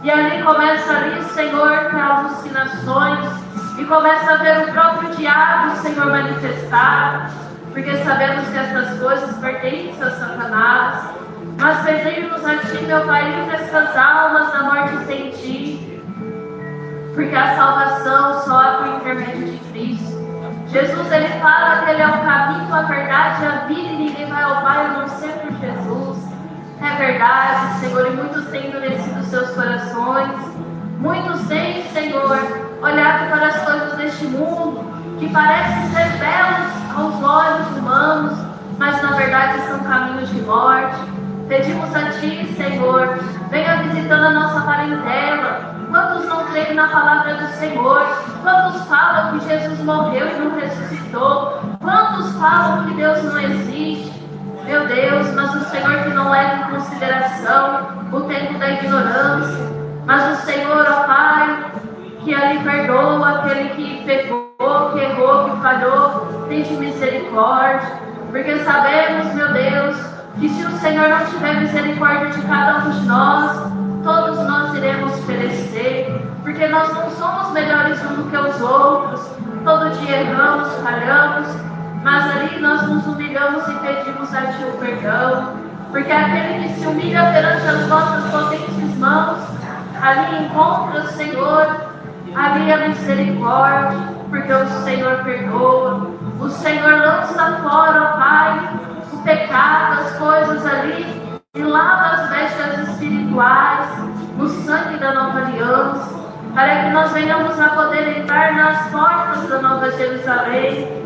E ali começa ali, Senhor, ter alucinações. E começa a ver o próprio diabo, Senhor, manifestar. Porque sabemos que essas coisas pertencem a Satanás. Mas pedimos a Ti, meu Pai, livra essas almas da morte sem Ti. Porque a salvação só há por intermédio de Cristo. Jesus, Ele fala que Ele é o caminho, a verdade e a vida, e ninguém vai ao Pai a não ser por Jesus. É verdade, Senhor, e muitos têm endurecido seus corações. Muitos têm, Senhor, olhado para as coisas deste mundo, que parecem ser belos aos olhos humanos, mas na verdade são caminhos de morte. Pedimos a Ti, Senhor, venha visitando a nossa parentela. Quantos não creem na palavra do Senhor? Quantos falam que Jesus morreu e não ressuscitou? Quantos falam que Deus não existe? Meu Deus, mas o Senhor que não leva em consideração o tempo da ignorância. Mas o Senhor, ó Pai, que ali perdoa aquele que pecou, que errou, que falhou, tem de misericórdia. Porque sabemos, meu Deus, que se o Senhor não tiver misericórdia de cada um de nós, todos nós iremos perecer. Porque nós não somos melhores uns do que os outros. Todo dia erramos, falhamos, mas ali nós nos humilhamos e pedimos a Ti o perdão. Porque aquele que se humilha perante as nossas potentes mãos, ali encontra o Senhor, ali a misericórdia, porque o Senhor perdoa. O Senhor lança fora, ó Pai, o pecado, as coisas ali, e lava as vestes espirituais no sangue da nova aliança, para que nós venhamos a poder entrar nas portas da Nova Jerusalém.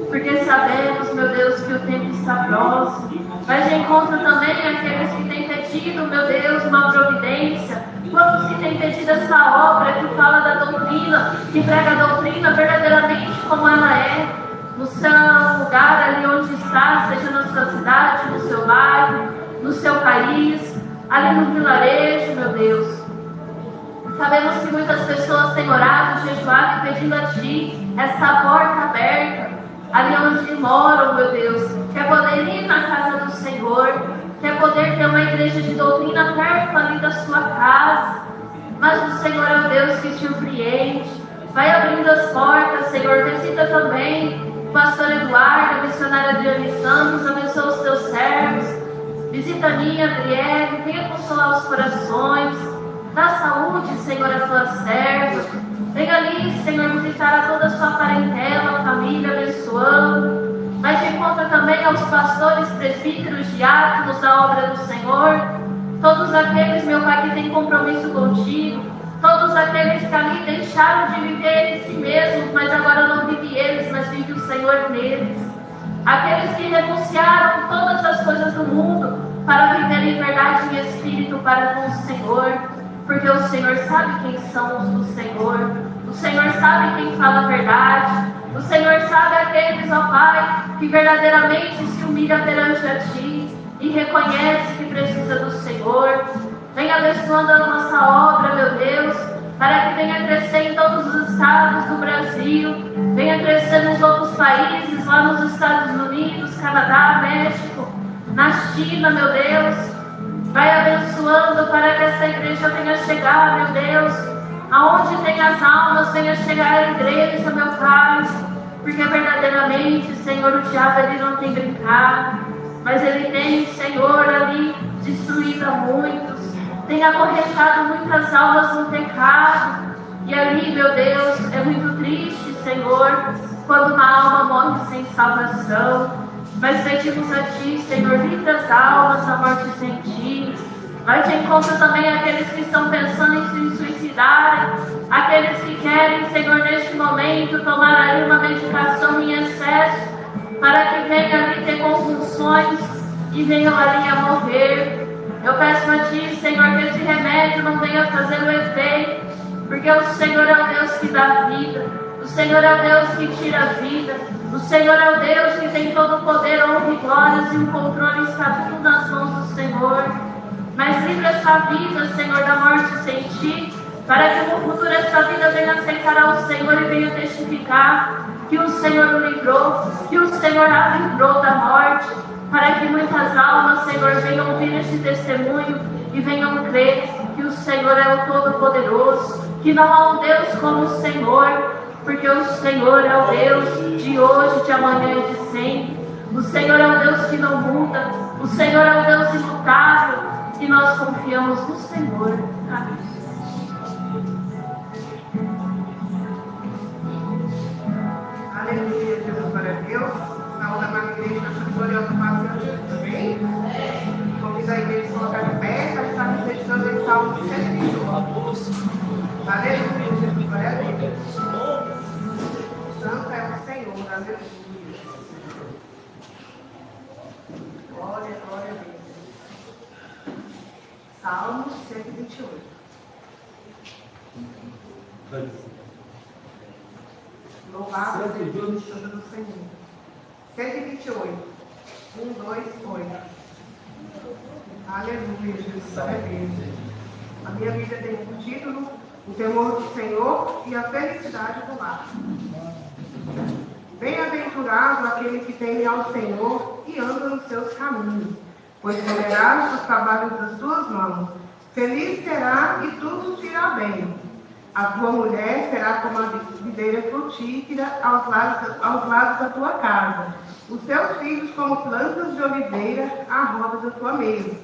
Porque sabemos, meu Deus, que o tempo está próximo. Mas encontra também aqueles que têm pedido, meu Deus, uma providência. Quantos que têm pedido essa obra que fala da doutrina, que prega a doutrina verdadeiramente como ela é, no seu lugar ali onde está, seja na sua cidade, no seu bairro, no seu país, ali no vilarejo, meu Deus. Sabemos que muitas pessoas têm orado, jejuado e pedindo a Ti essa porta aberta, ali onde moram, meu Deus, quer poder ir na casa do Senhor, quer poder ter uma igreja de doutrina perto ali da sua casa. Mas o Senhor é o Deus que surpreende, vai abrindo as portas, Senhor. Visita também o pastor Eduardo, a missionária Adriane Santos, abençoa os Teus servos. Visita a minha, Adriele, venha consolar os corações, dá saúde, Senhor, a Tua serva. Venha ali, Senhor, visitar a toda a sua parentela, a família, abençoando. Mas te encontra também aos pastores, presbíteros, diáconos da obra do Senhor. Todos aqueles, meu Pai, que têm compromisso contigo. Todos aqueles que ali deixaram de viver em si mesmos, mas agora não vive eles, mas vive o Senhor neles. Aqueles que renunciaram todas as coisas do mundo para viver em verdade e em espírito para com o Senhor. Porque o Senhor sabe quem são os do Senhor. O Senhor sabe quem fala a verdade. O Senhor sabe aqueles, ó Pai, que verdadeiramente se humilha perante a Ti e reconhece que precisa do Senhor. Venha abençoando a nossa obra, meu Deus, para que venha crescer em todos os estados do Brasil. Venha crescer nos outros países, lá nos Estados Unidos, Canadá, México, na China, meu Deus. Vai abençoando para que essa igreja venha chegar, meu Deus. Aonde tem as almas, venha chegar a igreja, meu Pai. Porque verdadeiramente, Senhor, o diabo ele não tem brincado. Mas ele tem, Senhor, ali destruído a muitos. Tem acorrentado muitas almas no pecado. E ali, meu Deus, é muito triste, Senhor, quando uma alma morre sem salvação. Mas pedimos a Ti, Senhor, livra as almas da morte sem Ti. Mas te encontra também aqueles que estão pensando em se suicidarem, aqueles que querem, Senhor, neste momento, tomar ali uma medicação em excesso, para que venham ali ter convulsões e venham ali a morrer. Eu peço a Ti, Senhor, que esse remédio não venha fazer o efeito, porque o Senhor é o Deus que dá vida. O Senhor é o Deus que tira a vida. O Senhor é o Deus que tem todo o poder, honra e glórias, e o controle está tudo nas mãos do Senhor. Mas livra essa vida, Senhor, da morte sem Ti, para que no futuro essa vida venha aceitar ao Senhor e venha testificar que o Senhor o livrou, que o Senhor a livrou da morte, para que muitas almas, Senhor, venham ouvir este testemunho e venham crer que o Senhor é o Todo-Poderoso, que não há um Deus como o Senhor, porque o Senhor é o Deus de hoje, de amanhã e de sempre. O Senhor é o Deus que não muda, o Senhor é o Deus imutável, e nós confiamos no Senhor. Amém. Aleluia, Jesus, glória a Deus. Saúde a magnífica, nossa gloriosa paz de Jesus. Amém? Convido a igreja a se colocar de pé, para estar nos meditando em Salmo 121. Aleluia, Jesus, glória a Deus. Santo é o Senhor, aleluia. Glória, glória a Deus. Salmo 128. Louvado seja o nome do Senhor. 128. 1, 2, 8. Aleluia, Jesus, glória a Deus. A minha vida tem por título o temor do Senhor e a felicidade do lar. Bem-aventurado aquele que teme ao Senhor e anda nos seus caminhos, pois tolerarás os trabalhos das tuas mãos. Feliz será e tudo te irá bem. A tua mulher será como a videira frutífera aos lados da tua casa. Os teus filhos como plantas de oliveira à roda da tua mesa.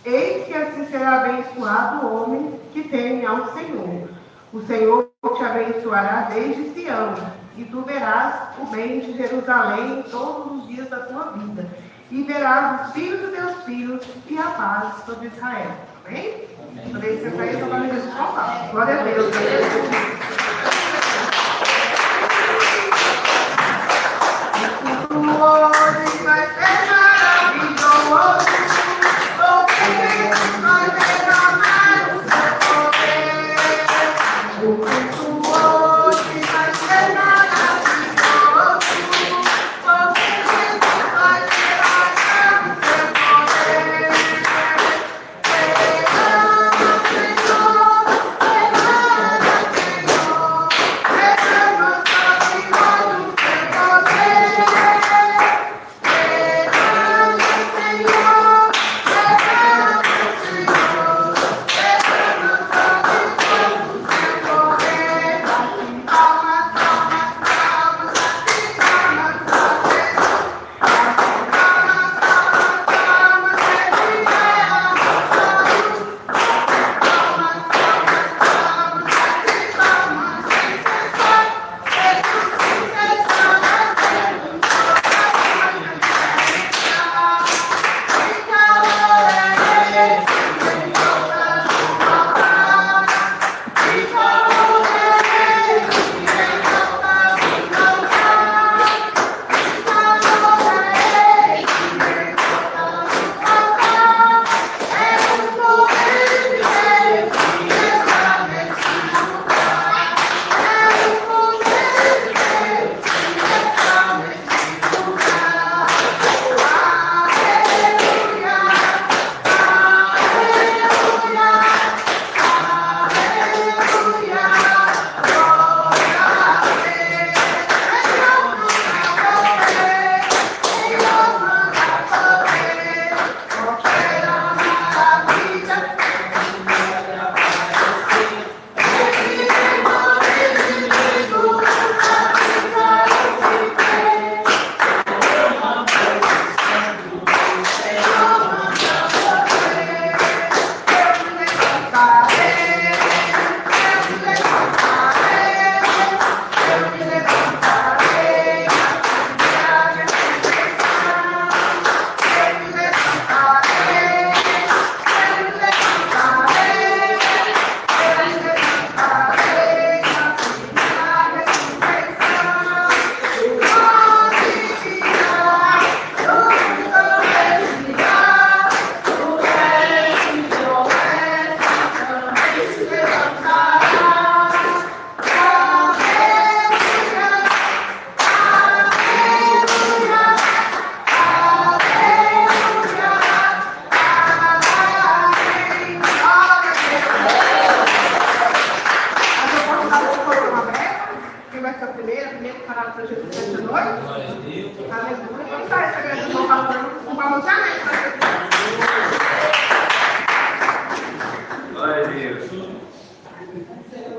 Eis que assim será abençoado o homem que teme ao Senhor. O Senhor te abençoará desde Sião, e tu verás o bem de Jerusalém todos os dias da tua vida. E verás os filhos dos teus filhos e a paz sobre Israel. Amém? Podem sentar aí, para Jesus contar. Glória a Deus. Hoje vai ser maravilhoso. Porque vai derramar o seu poder. Hoje vai ser maravilhoso. Porque vai derramar o seu poder.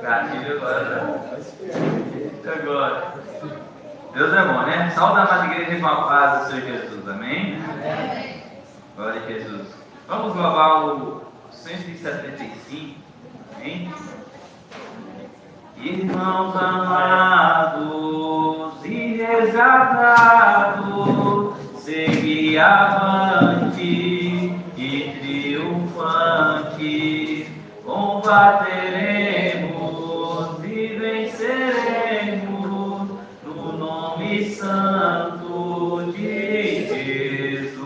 Gatilho agora. Deus é bom, né? Saúde a amada igreja com a paz do Senhor Jesus, amém? Glória a Jesus. Vamos louvar o 175, amém? Irmãos amados e resgatados, segui avante e triunfante, combateremos e venceremos no nome santo de Jesus.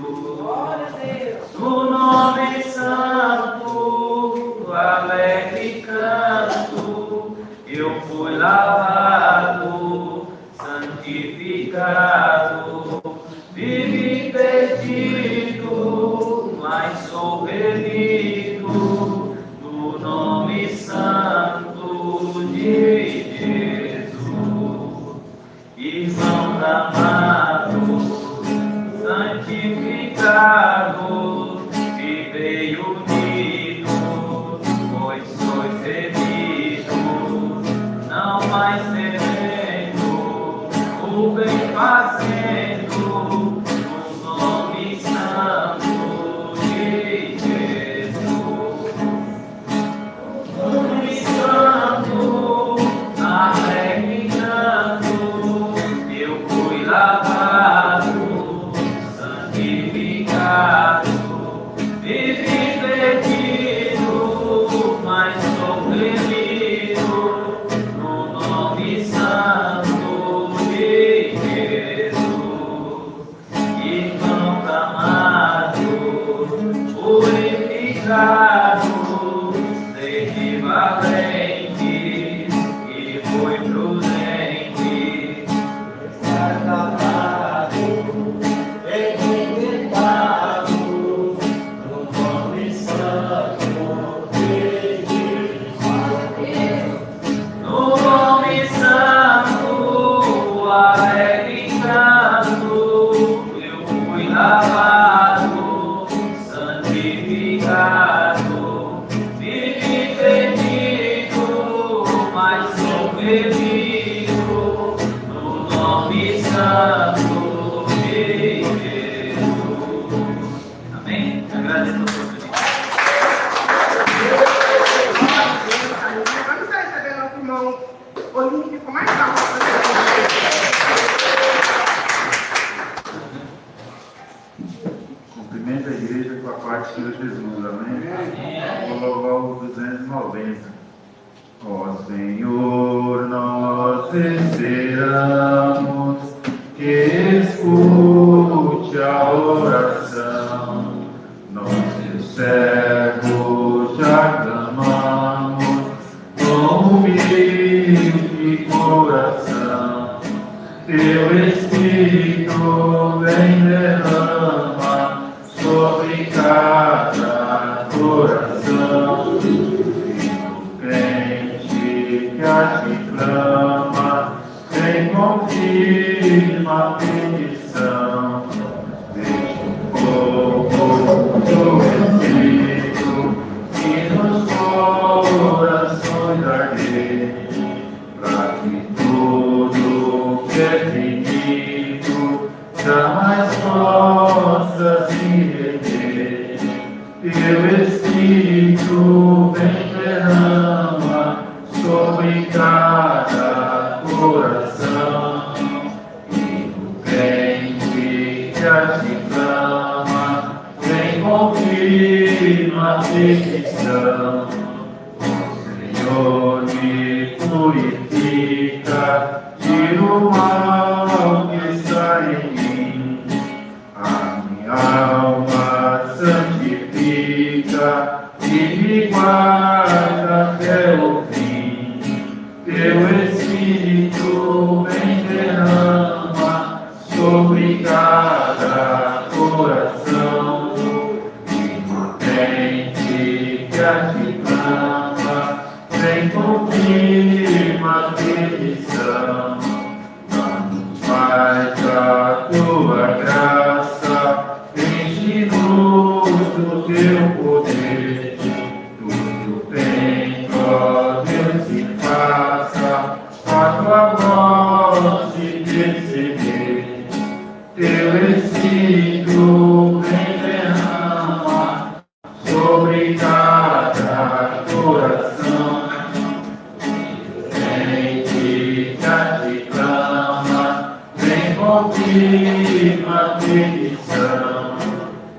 No nome santo, alegre canto, eu fui lavado, santificado, vivi perdido, mas sou remido, no nome santo de Jesus. Irmãos amados, santificados, vivei unidos, pois sois remidos, não mais temendo, o bem fazendo, no nome santo de Jesus. No nome santo, alegre canto, eu fui lavado, santificado, vivi perdido, mas sou remido, no nome santo de Jesus. Irmãos amados, purificados, sede valente e foi prudente, amado, experimentado, no nome santo de Jesus. No nome santo, alegre canto, eu fui lavado, santificado, vivi perdido, mas sou remido, no nome santo de Jesus. Amém? Agradeço a oportunidade. Vamos receber nosso irmão Olímpico mais rápido. Cumprimento a igreja com a paz do Senhor Jesus, amém? Vou louvar o 290. Ó Senhor, nós esperamos que escute a oração. Nós, teus servos, já clamamos com humilde coração. Teu Espírito vem derrama sobre cada coração. Filho crente que a ti clama, vem confirma a petição. Deixa o fogo do Espírito que nos corações arder, para que tudo que é finito jamais possa se reter. Teu Espírito vem derrama sobre cada coração. E no crente que a ti clama, vem confirma a petição. Senhor, me purifica, tira o mal que está em mim. A minha alma santifica e me guarda até o fim. Teu Espírito vem derrama sobre cada coração. E no crente que a ti clama, vem confirma a petição. Dá-nos mais a tua graça, enche-nos do teu poder. Tudo tem, ó Deus, se faz. coração. Sente que a te clama, vem confirma a petição.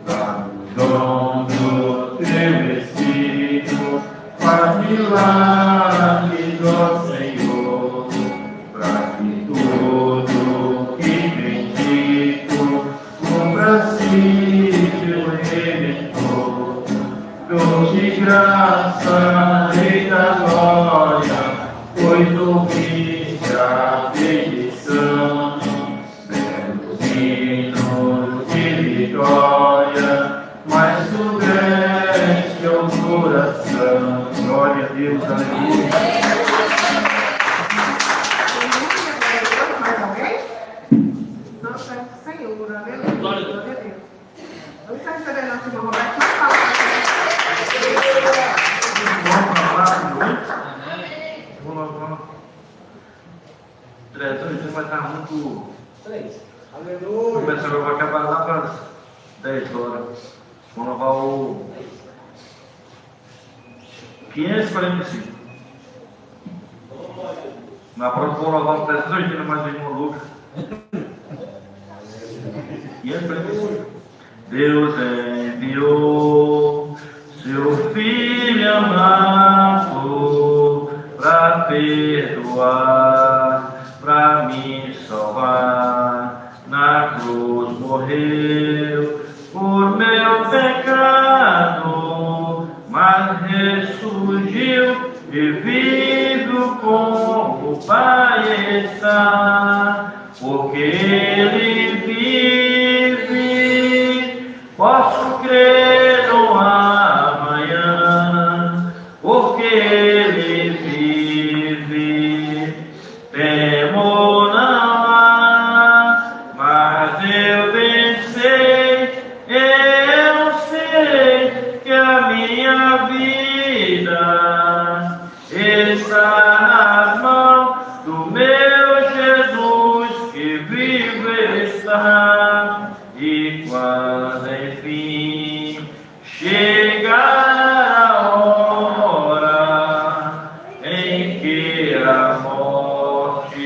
Dá o dom do teu Espírito, faz milagres, ó Senhor, para que tudo que tem dito cumpra-se teu Redentor. Dou-te graça, Rei da glória, pois ouviste a petição. Belos hinos de vitória, mas tu deste ao coração. Glória a Deus, aleluia. Mais alguém? Nós estamos com o Senhor, aleluia. Glória a Deus. Vamos estar recebendo nosso irmão Roberto. Vamos falar. Vamos. 3 vai estar muito. 3. Aleluia. Começa agora, vai acabar lá para as 10 horas. Vamos lavar o 545. Na próxima vou lavar o 380 mais o irmão Lucas. 545. Deus enviou seu Filho amado para perdoar, para me salvar. Na cruz morreu por meu pecado, mas ressurgiu e vivo com o Pai está, porque Ele vive. Posso crer no amanhã, porque Ele vive. Temor não há, mas eu vencei. Eu sei que a minha vida está nas mãos do meu Jesus, que vive está. E quando enfim chegar a hora em que a morte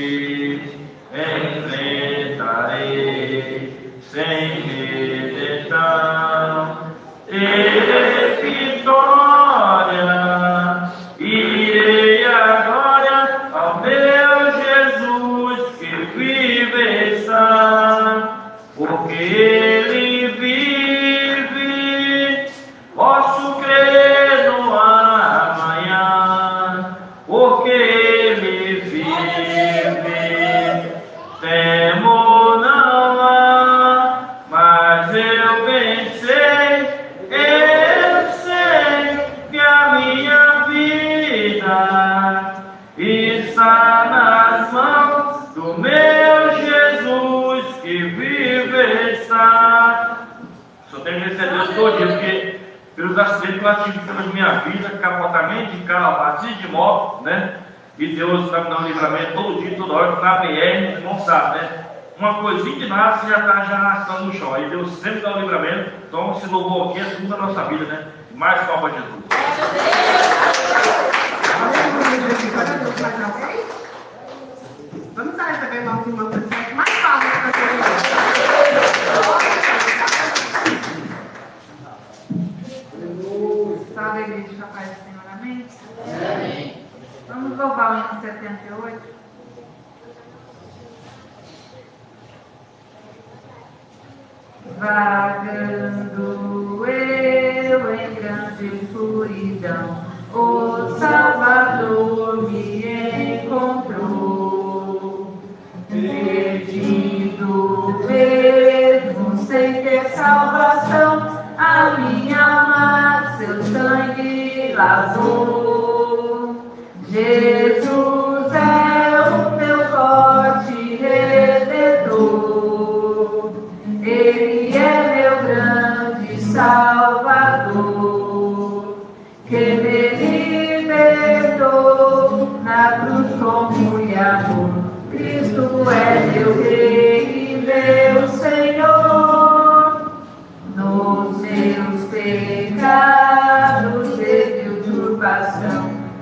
enfrentarei sem medo, então terei vitória, irei a glória ao meu Jesus, que vive está. Porque Ele vive, posso crer no amanhã, porque Ele vive. Temor não há, mas eu vencei. Eu sei que a minha vida está nas mãos do meu Jesus, que vive está. Só tenho que agradecer a Deus todo dia, porque pelos acidentes que eu tive pela minha vida, capotamento de carro, batida de moto, né? E Deus está me dando livramento todo dia, toda hora, na BR, os irmãos sabem, né? Uma coisinha de nada, você já está já arrastando no chão. Aí Deus sempre dá um livramento. Então, se louvou aqui, é tudo da nossa vida, né? Mais palma de Jesus. Vamos estar recebendo nosso irmão presente. Mais palmas para o Senhor. Salve a igreja da paz do Senhor, amém? Amém. Vamos louvar o hino 78. Vagando eu em grande escuridão, o Salvador me encontrou. Perdido mesmo, sem ter salvação, a minha alma seu sangue lavou. Jesus é o meu forte redentor, Ele é meu grande Salvador, que me libertou na cruz com muito amor. Cristo é meu Rei e meu Senhor, nos meus pecados teve usurpação.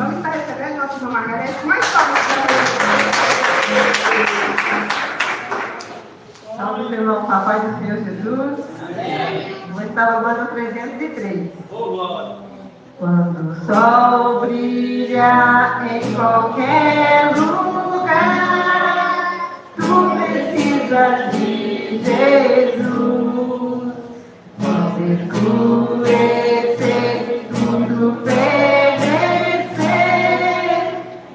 Vamos estar recebendo nossa irmã Margarete. Mais palmas para ela. Salve, irmão, papai do Senhor Jesus. Vou estar louvando 303. Quando o sol brilha em qualquer lugar, tu precisas de Jesus. Quando escurecer, tudo perecer,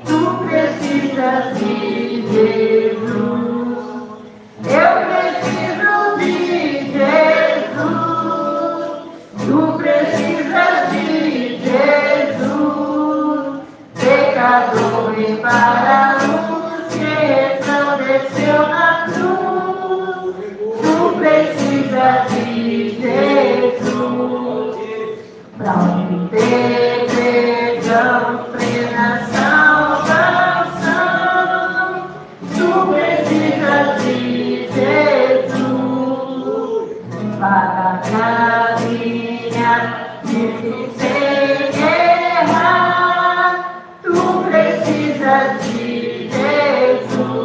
tu precisas de Jesus. Eu preciso de Jesus. Tu precisas de Jesus. Pecador e para a luz que resplandeceu na cruz. Tu precisas de Jesus. Pra obter perdão, plena salvação, tu precisas de Jesus. Para caminhar firme sem errar, tu precisas de Jesus.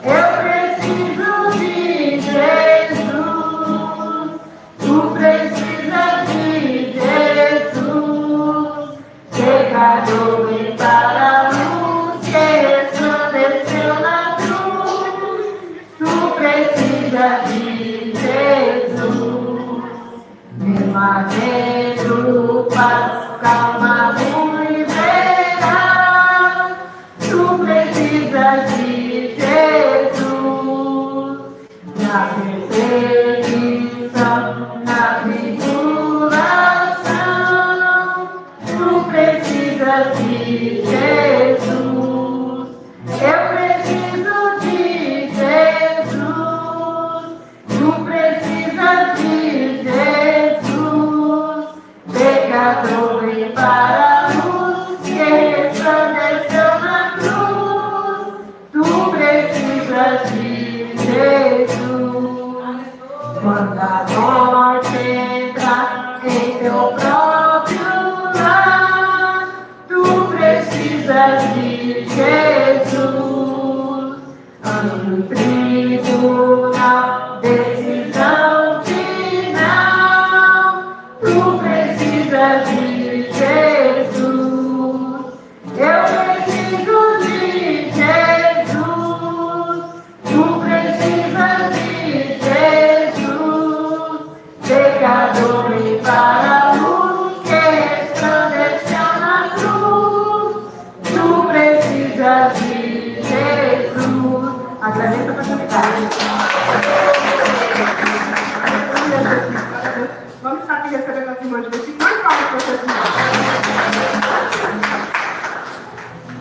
Eu preciso de Jesus. Tu precisas de Jesus. Pecador e para a luz que resplandeceu na cruz. Tu precisas de Jesus. Mesmo havendo paz, calma, luz verás. Tu precisas de Jesus. Na perseguição, na tribulação, tu precisas de Jesus. Eu preciso de Jesus. Tu precisas de Jesus. Pecador e para a luz que resplandeceu na cruz. Tu precisas de Jesus. Quando a morte entra em teu próprio lar, tu precisas de Jesus. Ante o tribunal, decisão final, tu precisas de Jesus. Eu preciso de Jesus. Tu precisas de Jesus. Pecador e para a luz que resplandeceu na cruz. Tu precisas de Jesus. Agradeço a oportunidade. Vamos estar aqui recebendo as irmãs de vocês. Mais palmas para vocês.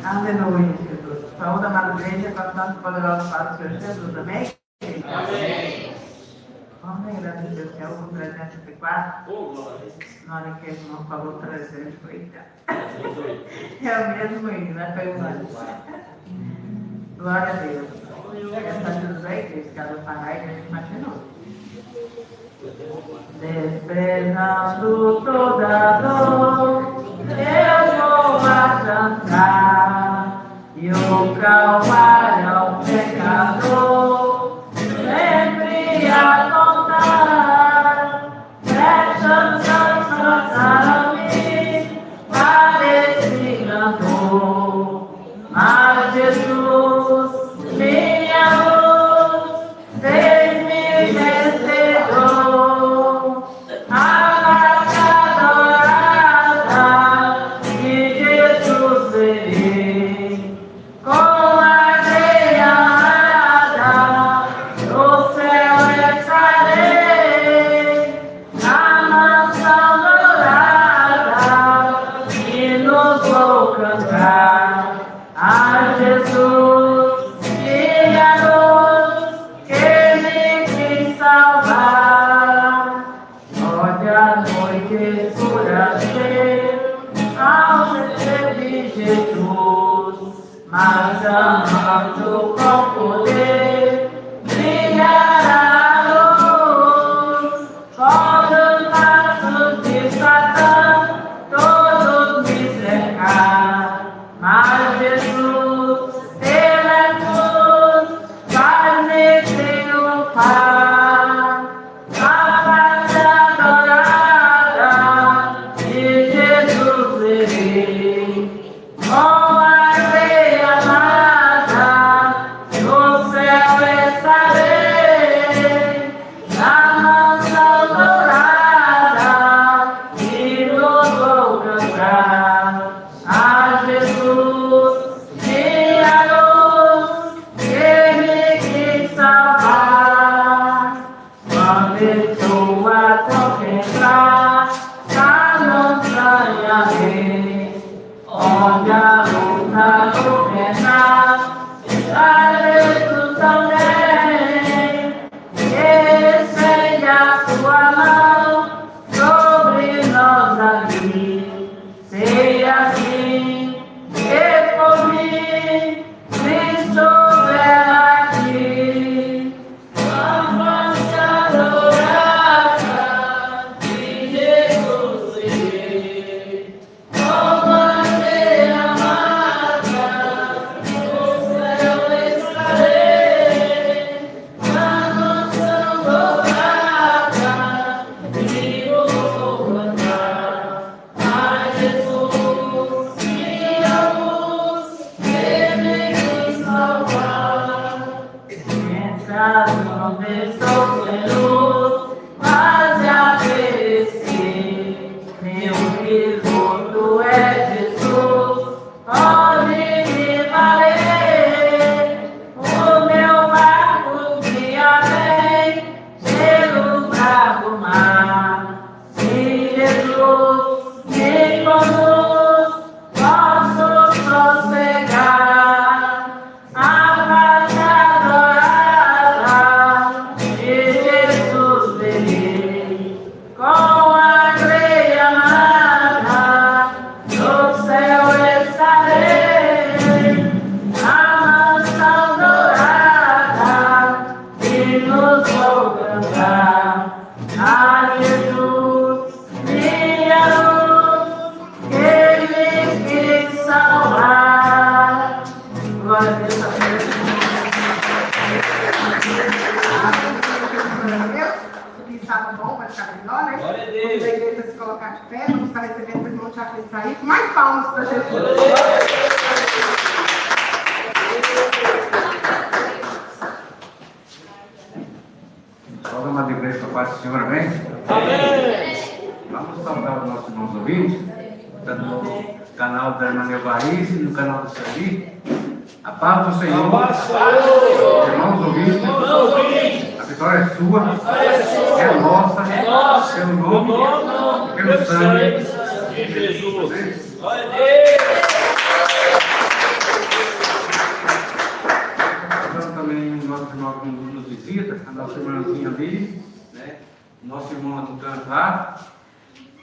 Aleluia, Jesus. Saúde, amada igreja, com a nossa poderosa paz do Senhor Jesus. Amém? Amém. Vamos agradecer o Senhor por 304. Na hora que o irmão falou 300, foi então. É o mesmo ainda, né? Foi um ano. Glória a Deus. Essa José, igreja, que ela parar, a gente continua. Desprezando toda dor, eu vou cantar e o calvário ao pecador sempre a contar. Presta cantar-me para esse cantor, mas Jesus, minha luz, fez-me vencedor. A marca dourada de Jesus serei, com a greiada no céu estarei, na mansão dourada e nos vou cantar a Jesus, minha luz, que me quis salvar. Pode a noite escurecer ao receber Jesus, mas amando com poder brilhará a luz. Quando os laços de Satã todos me cercar, para ele sair. Mais palmas para Jesus. Salve, amada igreja, com a paz do Senhor, amém? Amém. Vamos saudar os nossos irmãos ouvintes, tanto no canal da irmã Neubaís e no canal do Sali. A paz do Senhor. Irmãos ouvintes, a vitória é sua, é nossa, pelo nome, pelo sangue de Jesus. Glória a Deus. Também o nosso irmão que nos visita, a nossa irmãzinha ali, né? Nosso irmão do canto lá,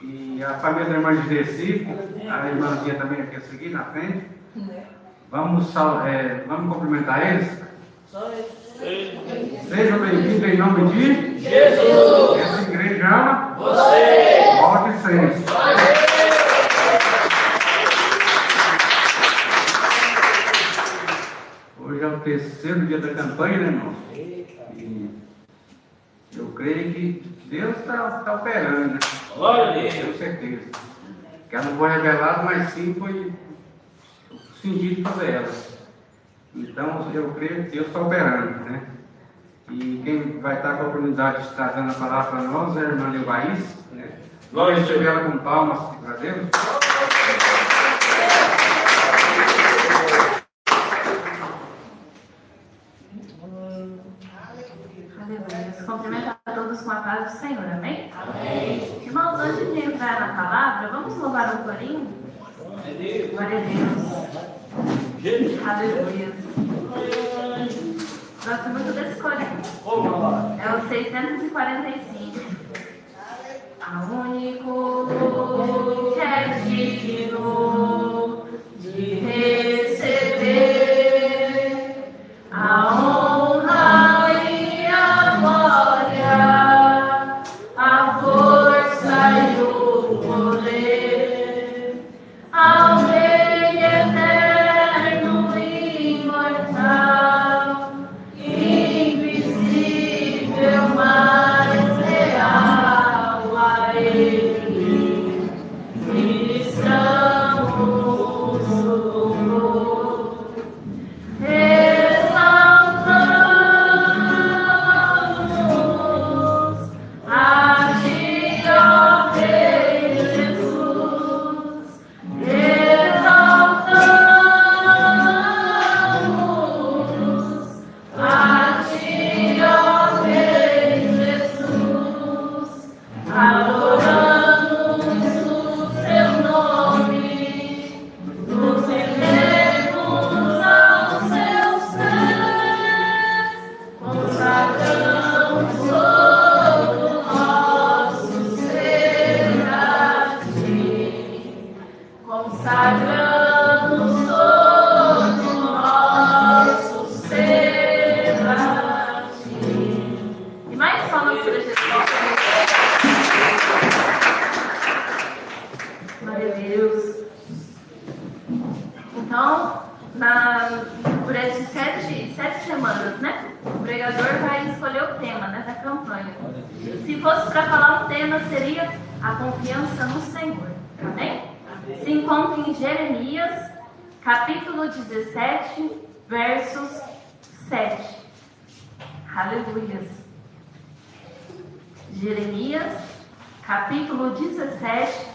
e a família da irmã de Recife, a irmãzinha também aqui a seguir na frente. Vamos cumprimentar eles. Sejam bem-vindos em nome de Jesus. Essa igreja ama você. Volte sempre. Hoje é o terceiro dia da campanha, né, irmão? E eu creio que Deus está operando, né? Glória a Deus. Tenho certeza. Que ela não foi revelada, mas sim foi sentido fazer ela. Então, eu creio que Deus está operando, né? E quem vai estar com a oportunidade de estar dando a palavra para nós é a irmã Neubaís, né? Vamos receber ela com palmas para Deus. Aleluia. Cumprimento a todos com a paz do Senhor, amém? Amém. Irmãos, antes de entrar na palavra, vamos louvar um corinho? Glória a Deus. Aleluia. Gosto muito desse corinho. É o 645. A único que é digno de receber a honra e a glória, a força e o poder, ao Rei eterno e imortal, invisível, mas real, a Ele ministramos louvor, exaltamos a Ti, ó Rei Jesus, exaltamos a Ti, ó Rei Jesus, adoramos o Seu nome, nos rendemos aos Seus pés, consagramos todo o nosso ser a Ti, consagramos todo o nosso ser a Ti. E mais palmas para Jesus. Glória a Deus. Então, por essas sete semanas, né? O pregador vai escolher o tema, né, da campanha. Se fosse para falar um tema, seria a confiança no Senhor. Amém? Se encontra em Jeremias, capítulo 17, versos 7. Aleluias. Jeremias, capítulo 17,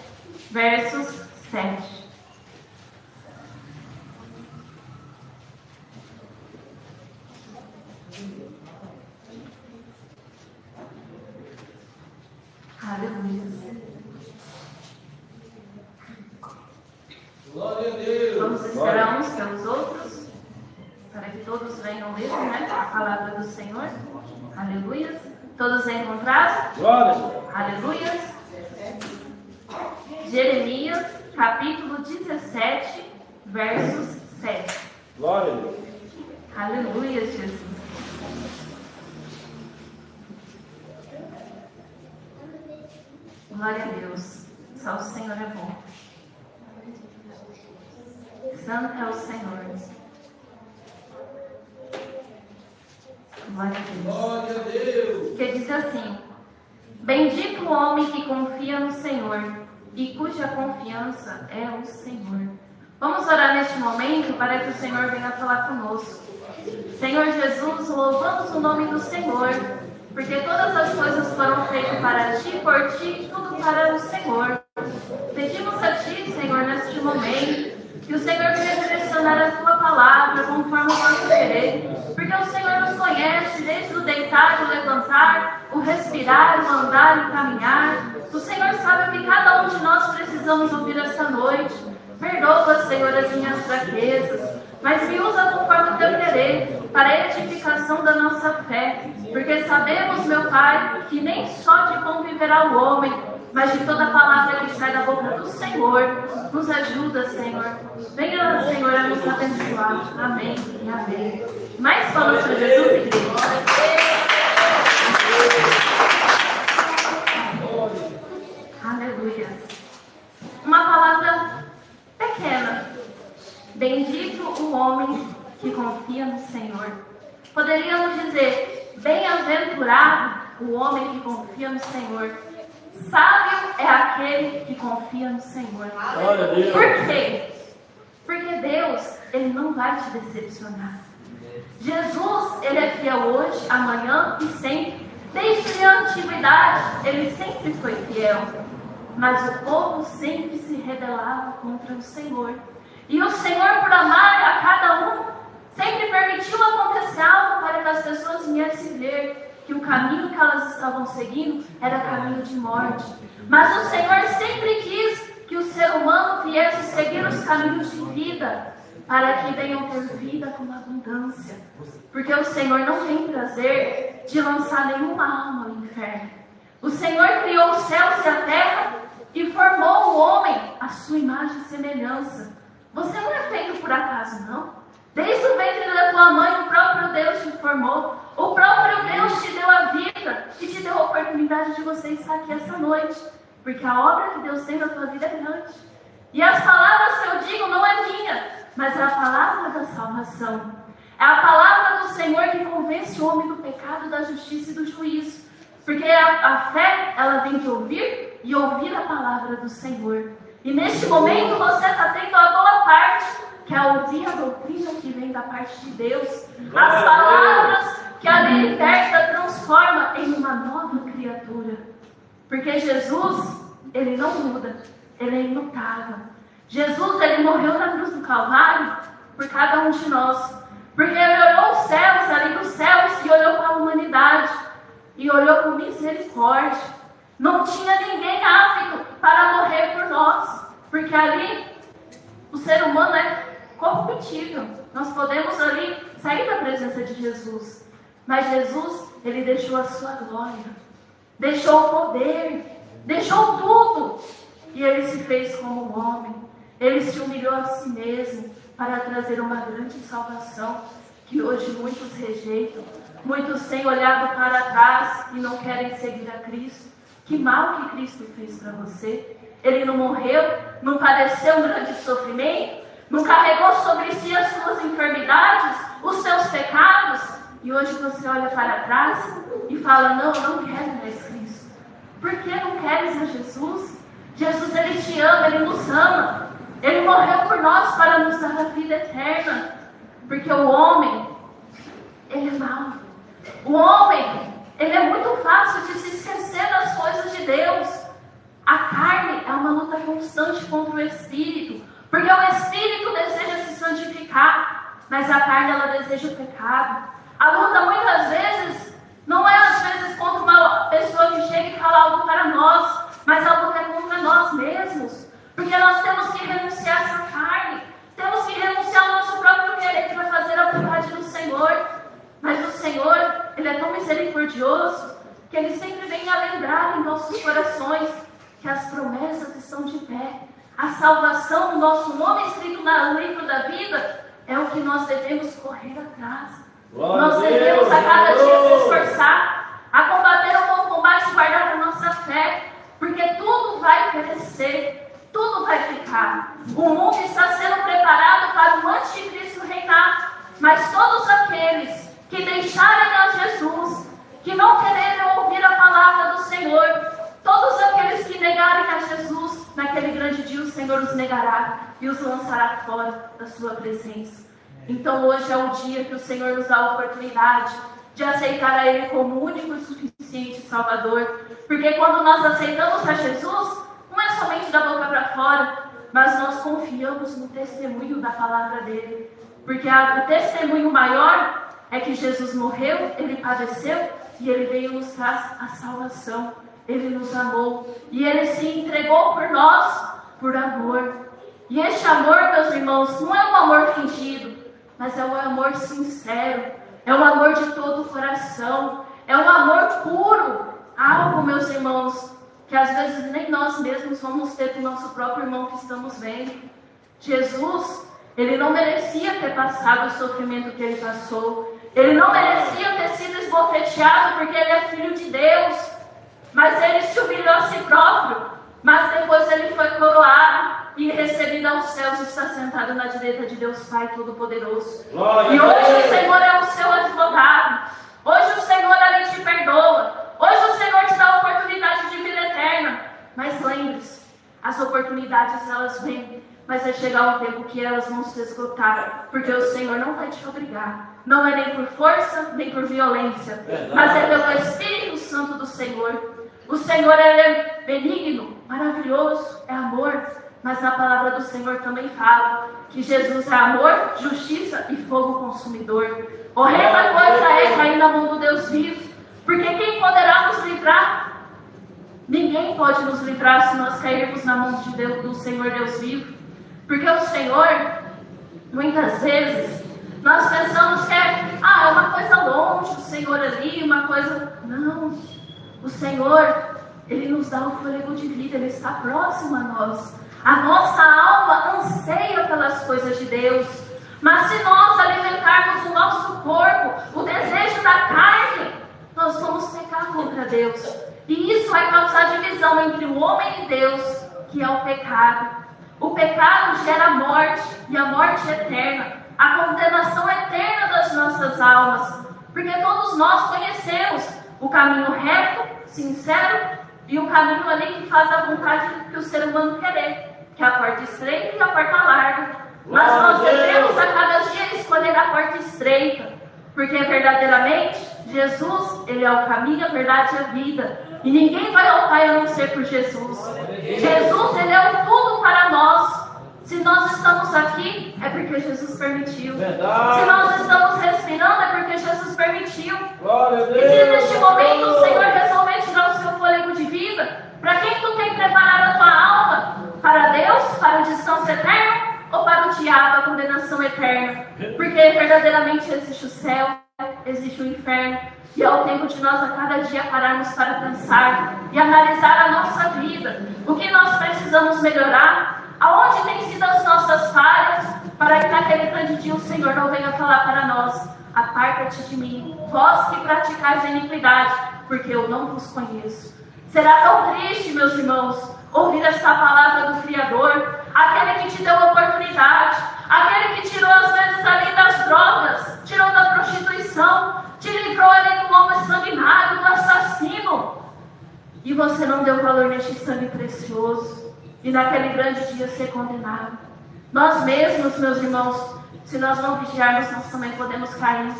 versos 7. Aleluia. Glória a Deus. Vamos esperar uns pelos outros, para que todos venham ler, né, a palavra do Senhor. Aleluia. Todos encontraram? Glória a Deus. Aleluia. Jeremias, capítulo 17, versos 7. Glória a Deus. Aleluia, Jesus. Glória a Deus. Só o Senhor é bom. Santo é o Senhor. Glória a Deus. Glória a Deus. Que diz assim: bendito o homem que confia no Senhor e cuja confiança é o Senhor. Vamos orar neste momento para que o Senhor venha falar conosco. Senhor Jesus, louvamos o nome do Senhor, porque todas as coisas foram feitas para Ti, por Ti, tudo para o Senhor. Pedimos a Ti, Senhor, neste momento, que o Senhor venha direcionar a Tua palavra conforme o nosso querer, porque o Senhor nos conhece desde o deitar, o levantar, o respirar, o andar e o caminhar. O Senhor sabe o que cada um de nós precisamos ouvir esta noite. Perdoa, Senhor, as minhas fraquezas, mas me usa conforme o Teu querer, para a edificação da nossa fé, porque sabemos, meu Pai, que nem só de pão viverá o homem, mas de toda palavra que sai da boca do Senhor. Nos ajuda, Senhor. Venha, Senhor, a nos abençoar. Amém e amém. Mais palmas para Jesus, igreja. Aleluia. Uma palavra pequena. Bendito o homem que confia no Senhor. Poderíamos dizer, bem-aventurado o homem que confia no Senhor. Sábio é aquele que confia no Senhor. Por quê? Porque Deus, Ele não vai te decepcionar. Jesus, Ele é fiel hoje, amanhã e sempre. Desde a antiguidade, Ele sempre foi fiel. Mas o povo sempre se rebelava contra o Senhor. E o Senhor, por amar a cada um, sempre permitiu acontecer algo para que as pessoas viessem ver que o caminho que elas estavam seguindo era caminho de morte. Mas o Senhor sempre quis que o ser humano viesse seguir os caminhos de vida, para que venham ter vida com abundância. Porque o Senhor não tem prazer de lançar nenhuma alma no inferno. O Senhor criou os céus e a terra e formou o homem à sua imagem e semelhança. Você não é feito por acaso, não. Desde o ventre da tua mãe, o próprio Deus te formou. O próprio Deus te deu a vida e te deu a oportunidade de você estar aqui essa noite. Porque a obra que Deus tem na tua vida é grande. E as palavras que eu digo não é minha, mas é a palavra da salvação. É a palavra do Senhor que convence o homem do pecado, da justiça e do juízo. Porque a fé, ela vem de ouvir e ouvir a palavra do Senhor. E neste momento você está tendo a boa parte, que é ouvir a doutrina que vem da parte de Deus. As palavras que a liberta, transforma em uma nova criatura. Porque Jesus, Ele não muda, Ele é imutável. Jesus, Ele morreu na cruz do Calvário por cada um de nós. Porque Ele olhou os céus, ali dos céus, e olhou para a humanidade. E olhou com misericórdia. Não tinha ninguém apto para morrer por nós. Porque ali, o ser humano é corruptível. Nós podemos ali sair da presença de Jesus. Mas Jesus, Ele deixou a sua glória. Deixou o poder. Deixou tudo. E Ele se fez como um homem. Ele se humilhou a si mesmo para trazer uma grande salvação que hoje muitos rejeitam. Muitos têm olhado para trás e não querem seguir a Cristo. Que mal que Cristo fez para você. Ele não morreu, não padeceu um grande sofrimento, não carregou sobre si as suas enfermidades, os seus pecados. E hoje você olha para trás e fala, não quero mais Cristo. Por que não queres a Jesus? Jesus, Ele te ama, Ele nos ama. Ele morreu por nós para nos dar a vida eterna. Porque o homem, ele é mau. O homem, ele é muito fácil de se esquecer das coisas de Deus. A carne é uma luta constante contra o Espírito. Porque o Espírito deseja se santificar, mas a carne, ela deseja o pecado. A luta, muitas vezes, não é às vezes contra uma pessoa que chega e fala algo para nós, mas a luta é contra nós mesmos. Porque nós temos que renunciar a essa carne. Temos que renunciar ao nosso próprio querer para fazer a vontade do Senhor. Mas o Senhor, Ele é tão misericordioso que Ele sempre vem a lembrar em nossos corações que as promessas estão de pé. A salvação do nosso nome escrito no livro da vida é o que nós devemos correr atrás. Nós devemos a cada dia se esforçar, a combater o bom combate e guardar a nossa fé, porque tudo vai perecer, tudo vai ficar. O mundo está sendo preparado para o anticristo reinar, mas todos aqueles que deixarem a Jesus, que não quererem ouvir a palavra do Senhor, todos aqueles que negarem a Jesus, naquele grande dia o Senhor os negará e os lançará fora da sua presença. Então hoje é o dia que o Senhor nos dá a oportunidade de aceitar a Ele como único e suficiente Salvador. Porque quando nós aceitamos a Jesus, não é somente da boca para fora, mas nós confiamos no testemunho da palavra dEle. Porque o testemunho maior é que Jesus morreu, Ele padeceu e Ele veio nos dar a salvação. Ele nos amou e Ele se entregou por nós, por amor. E este amor, meus irmãos, não é um amor fingido, mas é um amor sincero, é um amor de todo o coração, é um amor puro. Algo, meus irmãos, que às vezes nem nós mesmos vamos ter com o nosso próprio irmão que estamos vendo. Jesus, Ele não merecia ter passado o sofrimento que Ele passou. Ele não merecia ter sido esbofeteado porque Ele é Filho de Deus. Mas Ele se humilhou a si próprio. Mas depois Ele foi coroado e recebido aos céus e está sentado na direita de Deus Pai Todo-Poderoso. E hoje o Senhor é o seu advogado. Hoje o Senhor Ele te perdoa. Hoje o Senhor te dá a oportunidade de vida eterna. Mas lembre-se, as oportunidades elas vêm, mas vai chegar um tempo que elas vão se esgotar, porque o Senhor não vai te obrigar. Não é nem por força, nem por violência, mas é pelo Espírito Santo do Senhor. O Senhor Ele é benigno, maravilhoso, é amor, mas a palavra do Senhor também fala que Jesus é amor, justiça e fogo consumidor. Horrenda coisa é cair na mão do Deus vivo, porque quem poderá nos livrar? Ninguém pode nos livrar se nós cairmos na mão de Deus, do Senhor Deus vivo. Porque o Senhor, muitas vezes, nós pensamos que é uma coisa longe, o Senhor ali, uma coisa... Não, o Senhor, Ele nos dá o fôlego de vida, Ele está próximo a nós. A nossa alma anseia pelas coisas de Deus. Mas se nós alimentarmos o nosso corpo, o desejo da carne, nós vamos pecar contra Deus. E isso vai causar divisão entre o homem e Deus, que é o pecado. O pecado gera morte, e a morte eterna, a condenação eterna das nossas almas. Porque todos nós conhecemos o caminho reto, sincero, e o caminho ali que faz a vontade que o ser humano querer, que é a porta estreita e a porta larga. Mas nós devemos a cada dia escolher a porta estreita, porque verdadeiramente Jesus, Ele é o caminho, a verdade e a vida. E ninguém vai ao Pai a não ser por Jesus. Jesus, Ele é o tudo para nós. Se nós estamos aqui, é porque Jesus permitiu. Se nós estamos respirando, é porque Jesus permitiu. E se neste momento o Senhor resolver tirar o seu fôlego de vida, para quem tu tem preparado a tua alma? Para Deus, para a distância eterna, ou para o diabo, a condenação eterna? Porque verdadeiramente existe o céu, existe o inferno. E é o tempo de nós a cada dia pararmos para pensar e analisar a nossa vida. O que nós precisamos melhorar? Aonde têm sido as nossas falhas? Para que naquele grande dia o Senhor não venha falar para nós: aparta-te de mim, vós que praticais a iniquidade, porque eu não vos conheço. Será tão triste, meus irmãos, ouvir essa palavra do Criador, aquele que te deu a oportunidade, aquele que tirou às vezes ali das drogas, tirou da prostituição, te livrou ali do homem sanguinário, do assassino, e você não deu valor neste sangue precioso, e naquele grande dia ser condenado. Nós mesmos, meus irmãos, se nós não vigiarmos, nós também podemos cair,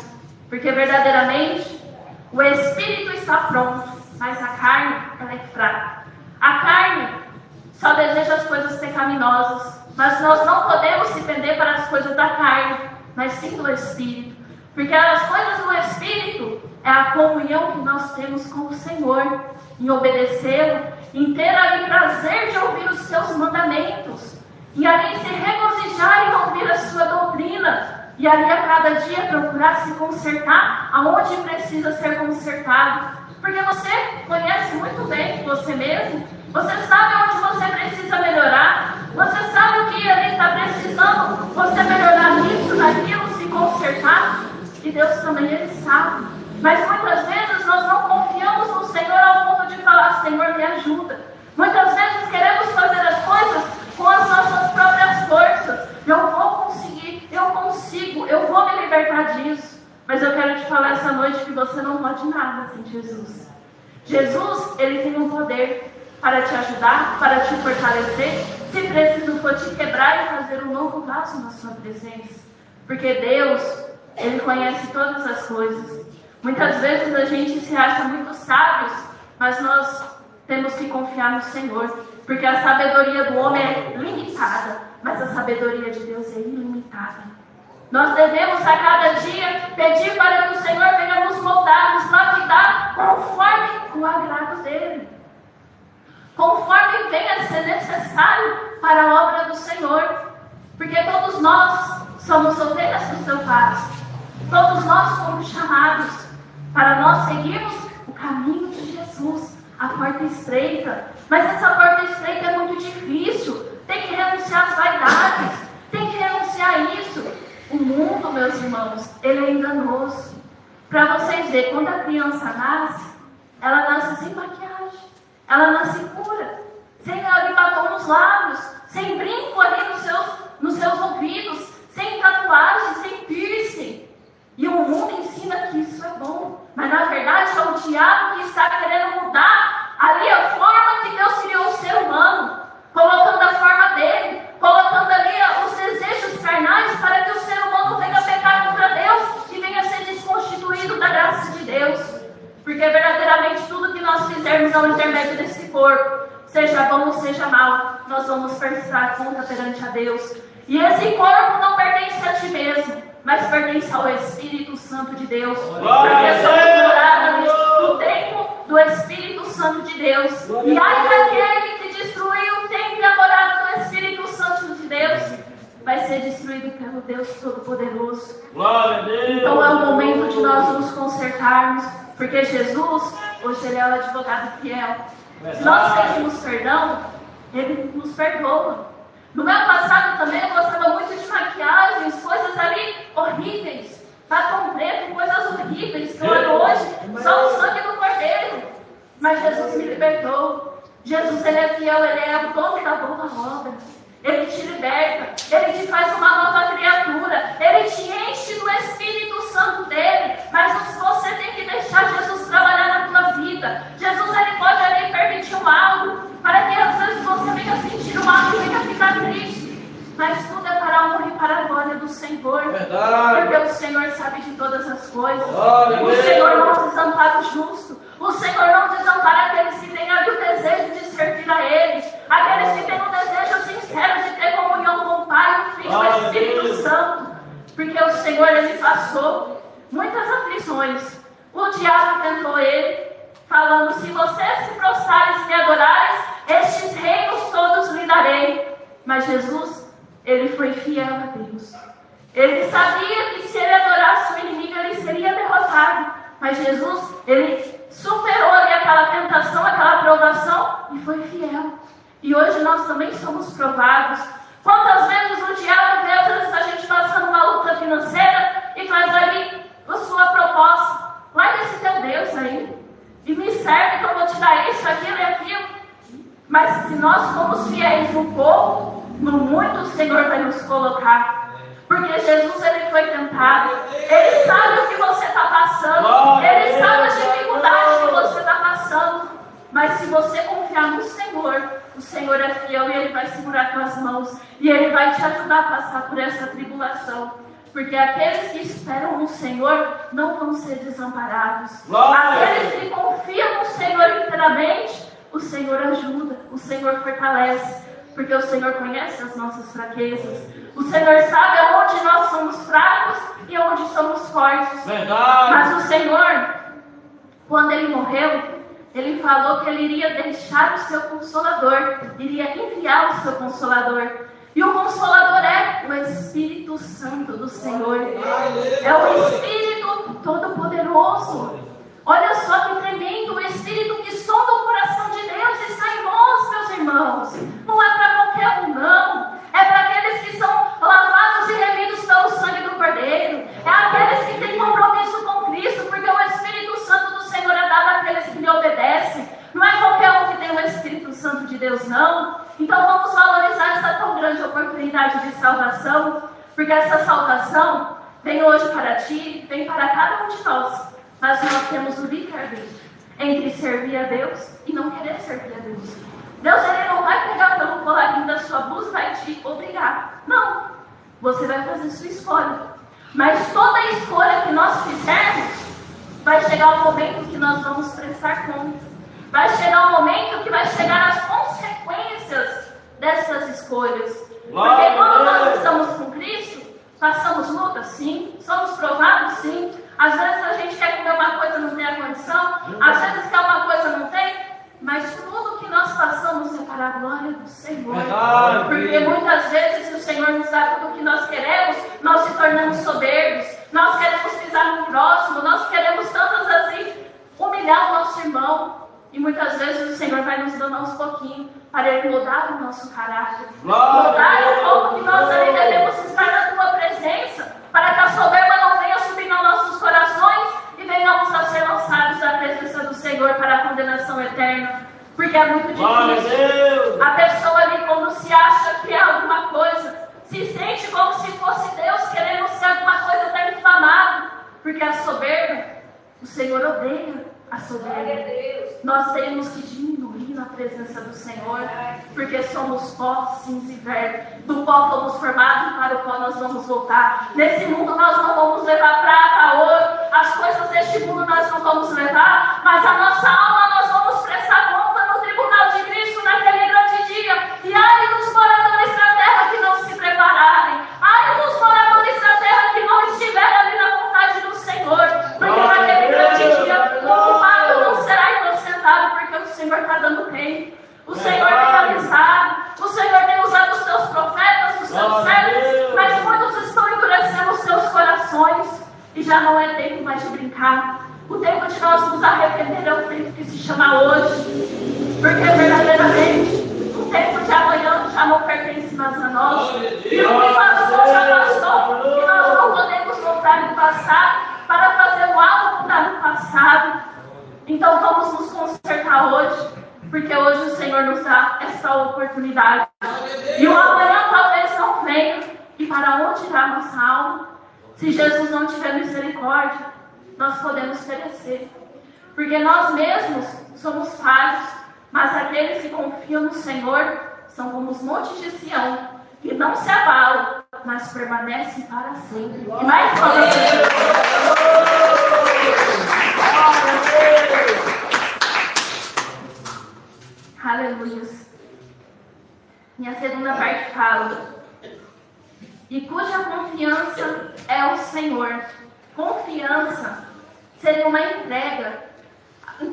porque verdadeiramente o espírito está pronto, mas a carne, ela é fraca. A carne só deseja as coisas pecaminosas, mas nós não podemos se prender para as coisas da carne, mas sim do Espírito. Porque as coisas do Espírito é a comunhão que nós temos com o Senhor, em obedecê-lo, em ter ali prazer de ouvir os seus mandamentos, e ali se regozijar em ouvir a sua doutrina, e ali a cada dia procurar se consertar aonde precisa ser consertado. Porque você conhece muito bem você mesmo, você sabe onde você precisa melhorar, você sabe o que ali está precisando, você melhorar nisso, naquilo, se consertar, e Deus também, Ele sabe. Mas muitas vezes nós não confiamos no Senhor ao ponto de falar: Senhor, me ajuda. Muitas vezes queremos fazer as coisas com as nossas próprias forças. Eu vou conseguir, eu consigo, eu vou me libertar disso. Mas eu quero te falar essa noite que você não pode nada sem Jesus. Jesus, Ele tem um poder para te ajudar, para te fortalecer, se preciso for te quebrar e fazer um novo vaso na sua presença. Porque Deus, Ele conhece todas as coisas. Muitas vezes a gente se acha muito sábios, mas nós temos que confiar no Senhor. Porque a sabedoria do homem é limitada, mas a sabedoria de Deus é ilimitada. Nós devemos a cada dia pedir para que o Senhor venha nos moldar, nos lapidar conforme o agrado dEle. Conforme venha a ser necessário para a obra do Senhor. Porque todos nós somos ovelhas do seu pasto. Todos nós fomos chamados para nós seguirmos o caminho de Jesus, a porta estreita. Mas essa porta estreita é muito difícil. Tem que renunciar às vaidades. Tem que renunciar a isso. O mundo, meus irmãos, ele é enganoso. Para vocês verem, quando a criança nasce, ela nasce sem maquiagem. Ela nasce pura. Sem ali batom nos lábios. Sem brinco ali nos seus ouvidos. Sem tatuagem, sem piercing. E o mundo ensina que isso é bom. Mas na verdade é o diabo que está querendo mudar ali a forma que Deus criou o ser humano. Colocando a forma dele. Colocando ali os desejos carnais para que o ser humano venha pecar contra Deus e venha ser desconstituído da graça de Deus. Porque verdadeiramente tudo que nós fizermos ao intermédio desse corpo, seja bom ou seja mal, nós vamos prestar conta perante a Deus. E esse corpo não pertence a ti mesmo, mas pertence ao Espírito Santo de Deus. Porque somos morada do templo do Espírito Santo de Deus. E ai daquele que destruiu o templo e a morada do Espírito Santo de Deus, vai ser destruído pelo Deus Todo-Poderoso. Glória a Deus. Então é o momento de nós nos consertarmos, porque Jesus, hoje Ele é o advogado fiel. Se nós pedimos perdão, Ele nos perdoa. No meu passado também eu gostava muito de maquiagens, coisas ali horríveis, batom preto, coisas horríveis, que eu olho hoje, só o sangue do Cordeiro. Mas Jesus me libertou. Jesus, Ele é fiel, Ele é o dono da boa obra. Ele te liberta, Ele te faz uma nova criatura, Ele te enche do Espírito Santo dEle, mas você tem que deixar Jesus trabalhar na tua vida. Jesus, Ele pode ali permitir um algo, para que às vezes você venha sentir um algo e venha ficar triste, mas tudo é para a honra e para a glória do Senhor. Verdade. Porque o Senhor sabe de todas as coisas. Glória a O Deus. Senhor não desampara o justo. O Senhor não desampara aqueles que têm ali o desejo de servir a Ele, aqueles que têm o desejo sincero de ter comunhão com o Pai, o Filho e o Espírito Santo. Porque o Senhor, Ele passou muitas aflições. O diabo tentou Ele, falando: se você se prostrares e me adorares, estes reinos todos lhe darei. Mas Jesus, Ele foi fiel a Deus. Ele sabia que se Ele adorasse o inimigo, Ele seria derrotado. Mas Jesus, Ele superou ali aquela tentação, aquela provação e foi fiel. E hoje nós também somos provados. Quantas vezes o diabo vê, às vezes, a gente passando uma luta financeira e faz ali a sua proposta: larga esse teu Deus aí e me serve que eu vou te dar isso, aquilo e aquilo. Mas se nós formos fiéis no pouco, no muito o Senhor vai nos colocar. Porque Jesus, Ele foi tentado. Ele sabe o que você está passando. Ele sabe as dificuldades que você está passando. Mas se você confiar no Senhor, o Senhor é fiel e Ele vai segurar tuas mãos. E Ele vai te ajudar a passar por essa tribulação. Porque aqueles que esperam no Senhor não vão ser desamparados. Aqueles que confiam no Senhor inteiramente, o Senhor ajuda, o Senhor fortalece. Porque o Senhor conhece as nossas fraquezas. O Senhor sabe aonde nós somos fracos e aonde somos fortes. Verdade. Mas o Senhor, quando Ele morreu, Ele falou que Ele iria deixar o seu Consolador, iria enviar o seu Consolador. E o Consolador é o Espírito Santo do Senhor. É o Espírito Todo-Poderoso. Olha só que tremendo, o Espírito que sonda o coração de Deus está em nós, meus irmãos. Não é para qualquer um, não. É para aqueles que são lavados e remidos pelo sangue do Cordeiro. É aqueles que têm compromisso com Cristo, porque o Espírito Santo do Senhor é dado àqueles que lhe obedecem. Não é qualquer um que tem o Espírito Santo de Deus, não. Então vamos valorizar essa tão grande oportunidade de salvação, porque essa salvação vem hoje para ti, vem para cada um de nós. Mas nós temos o livre-arbítrio entre servir a Deus e não querer servir a Deus. Deus, Ele não vai pegar pelo colarinho da sua blusa e vai te obrigar. Não. Você vai fazer sua escolha. Mas toda escolha que nós fizermos, vai chegar o momento que nós vamos prestar contas. Vai chegar o momento que vai chegar as consequências dessas escolhas. Porque quando nós estamos com Cristo, passamos luta, sim. Somos provados, sim. Às vezes a gente quer comer uma coisa e não tem a condição. Às vezes quer uma coisa e não tem. Mas tudo que nós passamos é para a glória do Senhor. Porque muitas vezes, se o Senhor nos dá tudo o que nós queremos, nós se tornamos soberbos. Nós queremos pisar no próximo. Nós queremos tantas assim humilhar o nosso irmão. E muitas vezes o Senhor vai nos dando aos pouquinhos para Ele mudar o nosso caráter. Mudar o pouco que nós ali devemos estar na Tua presença, para que a soberba não venha subir nos nossos corações e venhamos a ser lançados da presença do Senhor para a condenação eterna. Porque é muito difícil. A pessoa ali, quando se acha que é alguma coisa, se sente como se fosse Deus querendo ser alguma coisa até inflamado. Porque a soberba, o Senhor odeia a soberba. Nós temos que diminuir na presença do Senhor, porque somos pó, cinza e verme. Do pó fomos formados e para o pó nós vamos voltar. Nesse mundo nós não vamos levar prata, ouro, as coisas deste mundo nós não vamos levar, mas a nossa alma nós vamos prestar conta no tribunal de Cristo naquele grande dia. E ai dos moradores da terra que não se prepararem, ai dos moradores da terra que não estiverem ali na vontade do Senhor, porque naquele grande dia o culpado não será inocentado, porque o Senhor está dando reino. O Senhor tem avisado, o Senhor tem usado os seus profetas, os seus servos, mas muitos estão endurecendo os seus corações e já não é tempo mais de brincar. O tempo de nós nos arrepender é o tempo que se chama hoje, porque verdadeiramente o tempo de amanhã já não pertence mais a nós. E o que passou já passou, e nós não podemos voltar no passado para fazer o algo que está no passado. Então vamos nos consertar hoje, porque hoje o Senhor nos dá essa oportunidade. E o amanhã talvez não venha. E para onde irá a nossa alma? Se Jesus não tiver misericórdia, nós podemos perecer. Porque nós mesmos somos falhos, mas aqueles que confiam no Senhor são como os montes de Sião, que não se abalam, mas permanecem para sempre. E mais uma vez. Aleluia. Minha segunda parte fala: e cuja confiança é o Senhor. Confiança seria uma entrega.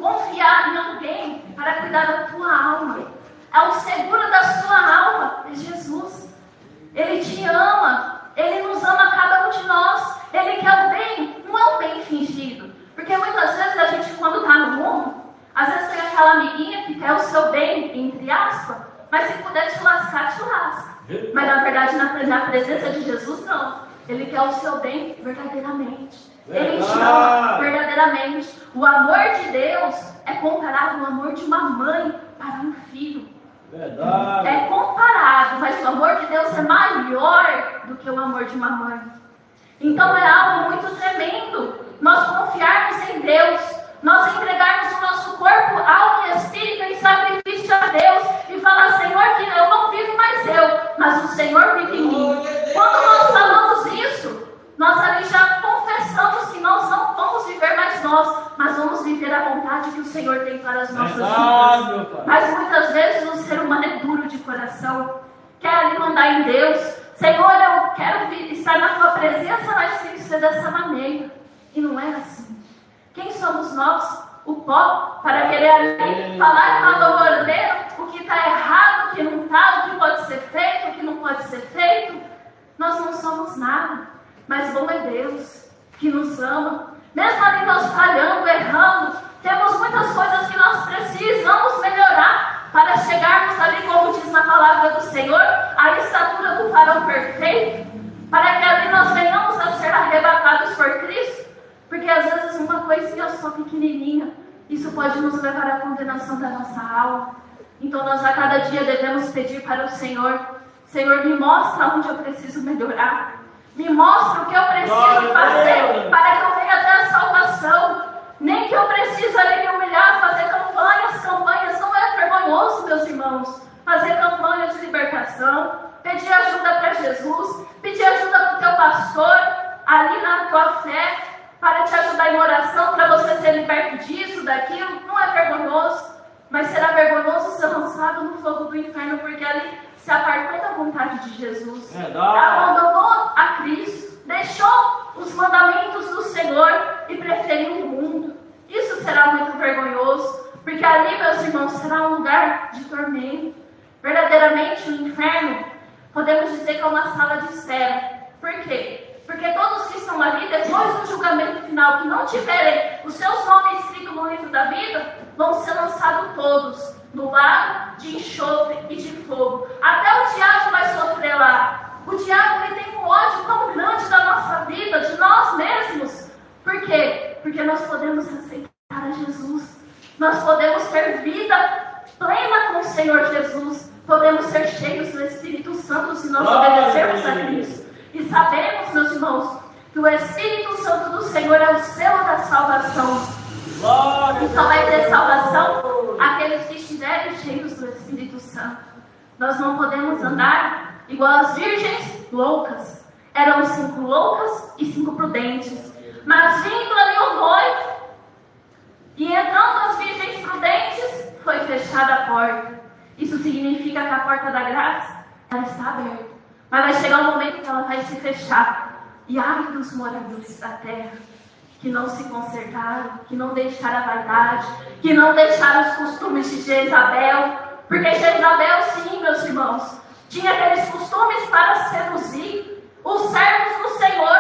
Confiar em alguém para cuidar da tua alma. É o seguro da sua alma, é Jesus. Ele te ama. Ele nos ama cada um de nós. Ele quer o bem, não é um bem fingido. Porque muitas vezes a gente, quando está no mundo, às vezes tem aquela amiguinha que quer o seu bem, entre aspas, mas se puder te lascar, te lasca. Mas na verdade, na presença de Jesus, não. Ele quer o seu bem verdadeiramente. Ele te ama verdadeiramente. O amor de Deus é comparado ao amor de uma mãe para um filho. Verdade. É comparado, mas o amor de Deus é maior do que o amor de uma mãe. Então é algo muito tremendo nós confiarmos em Deus, nós entregarmos o nosso corpo, alma e espírito em sacrifício a Deus e falar: Senhor, que eu não vivo mais eu, mas o Senhor vive em mim. Quando nós falamos isso, nós ali já confessamos que nós não vamos viver mais nós, mas vamos viver a vontade que o Senhor tem para as nossas vidas. Mas muitas vezes o ser humano é duro de coração, quer ali mandar em Deus: Senhor, eu quero estar na tua presença, mas tem que ser dessa maneira. E não é assim. Quem somos nós, o pó, para querer ali falar para o ordeiro o que está errado, o que não está, o que pode ser feito, o que não pode ser feito? Nós não somos nada, mas bom é Deus, que nos ama. Mesmo ali nós falhando, errando, temos muitas coisas que nós precisamos melhorar para chegarmos ali, como diz na palavra do Senhor, à estatura do varão perfeito, para que ali nós venhamos a ser arrebatados por Cristo. Porque às vezes uma coisinha só pequenininha, isso pode nos levar à condenação da nossa alma. Então nós a cada dia devemos pedir para o Senhor: Senhor, me mostra onde eu preciso melhorar. Me mostra o que eu preciso fazer para que eu venha até a salvação. Nem que eu precise ali me humilhar, fazer campanhas, não é vergonhoso, meus irmãos, fazer campanha de libertação, pedir ajuda para Jesus, pedir ajuda para o teu pastor, ali na tua fé, para te ajudar em oração, para você ser liberto disso, daquilo. Não é vergonhoso, mas será vergonhoso ser lançado no fogo do inferno, porque ali se apartou da vontade de Jesus, abandonou a Cristo, deixou os mandamentos do Senhor e preferiu o mundo. Isso será muito vergonhoso, porque ali, meus irmãos, será um lugar de tormento. Verdadeiramente, o inferno, podemos dizer que é uma sala de espera. Por quê? Porque todos que estão ali, depois do julgamento final, que não tiverem os seus nomes escritos no livro da vida, vão ser lançados todos no lago de enxofre e de fogo. Até o diabo vai sofrer lá. O diabo, ele tem um ódio tão grande da nossa vida, de nós mesmos. Por quê? Porque nós podemos aceitar a Jesus. Nós podemos ter vida plena com o Senhor Jesus. Podemos ser cheios do Espírito Santo se nós obedecermos a Cristo. E sabemos, meus irmãos, que o Espírito Santo do Senhor é o selo da salvação. E só vai ter salvação aqueles que estiverem cheios do Espírito Santo. Nós não podemos andar igual as virgens loucas. Eram 5 loucas e 5 prudentes. Mas vindo ali o noivo, e entrando as virgens prudentes, foi fechada a porta. Isso significa que a porta da graça, ela está aberta. Mas vai chegar um momento que ela vai se fechar. E ai dos moradores da terra, que não se consertaram, que não deixaram a vaidade, que não deixaram os costumes de Jezabel. Porque Jezabel, sim, meus irmãos, tinha aqueles costumes para seduzir os servos do Senhor,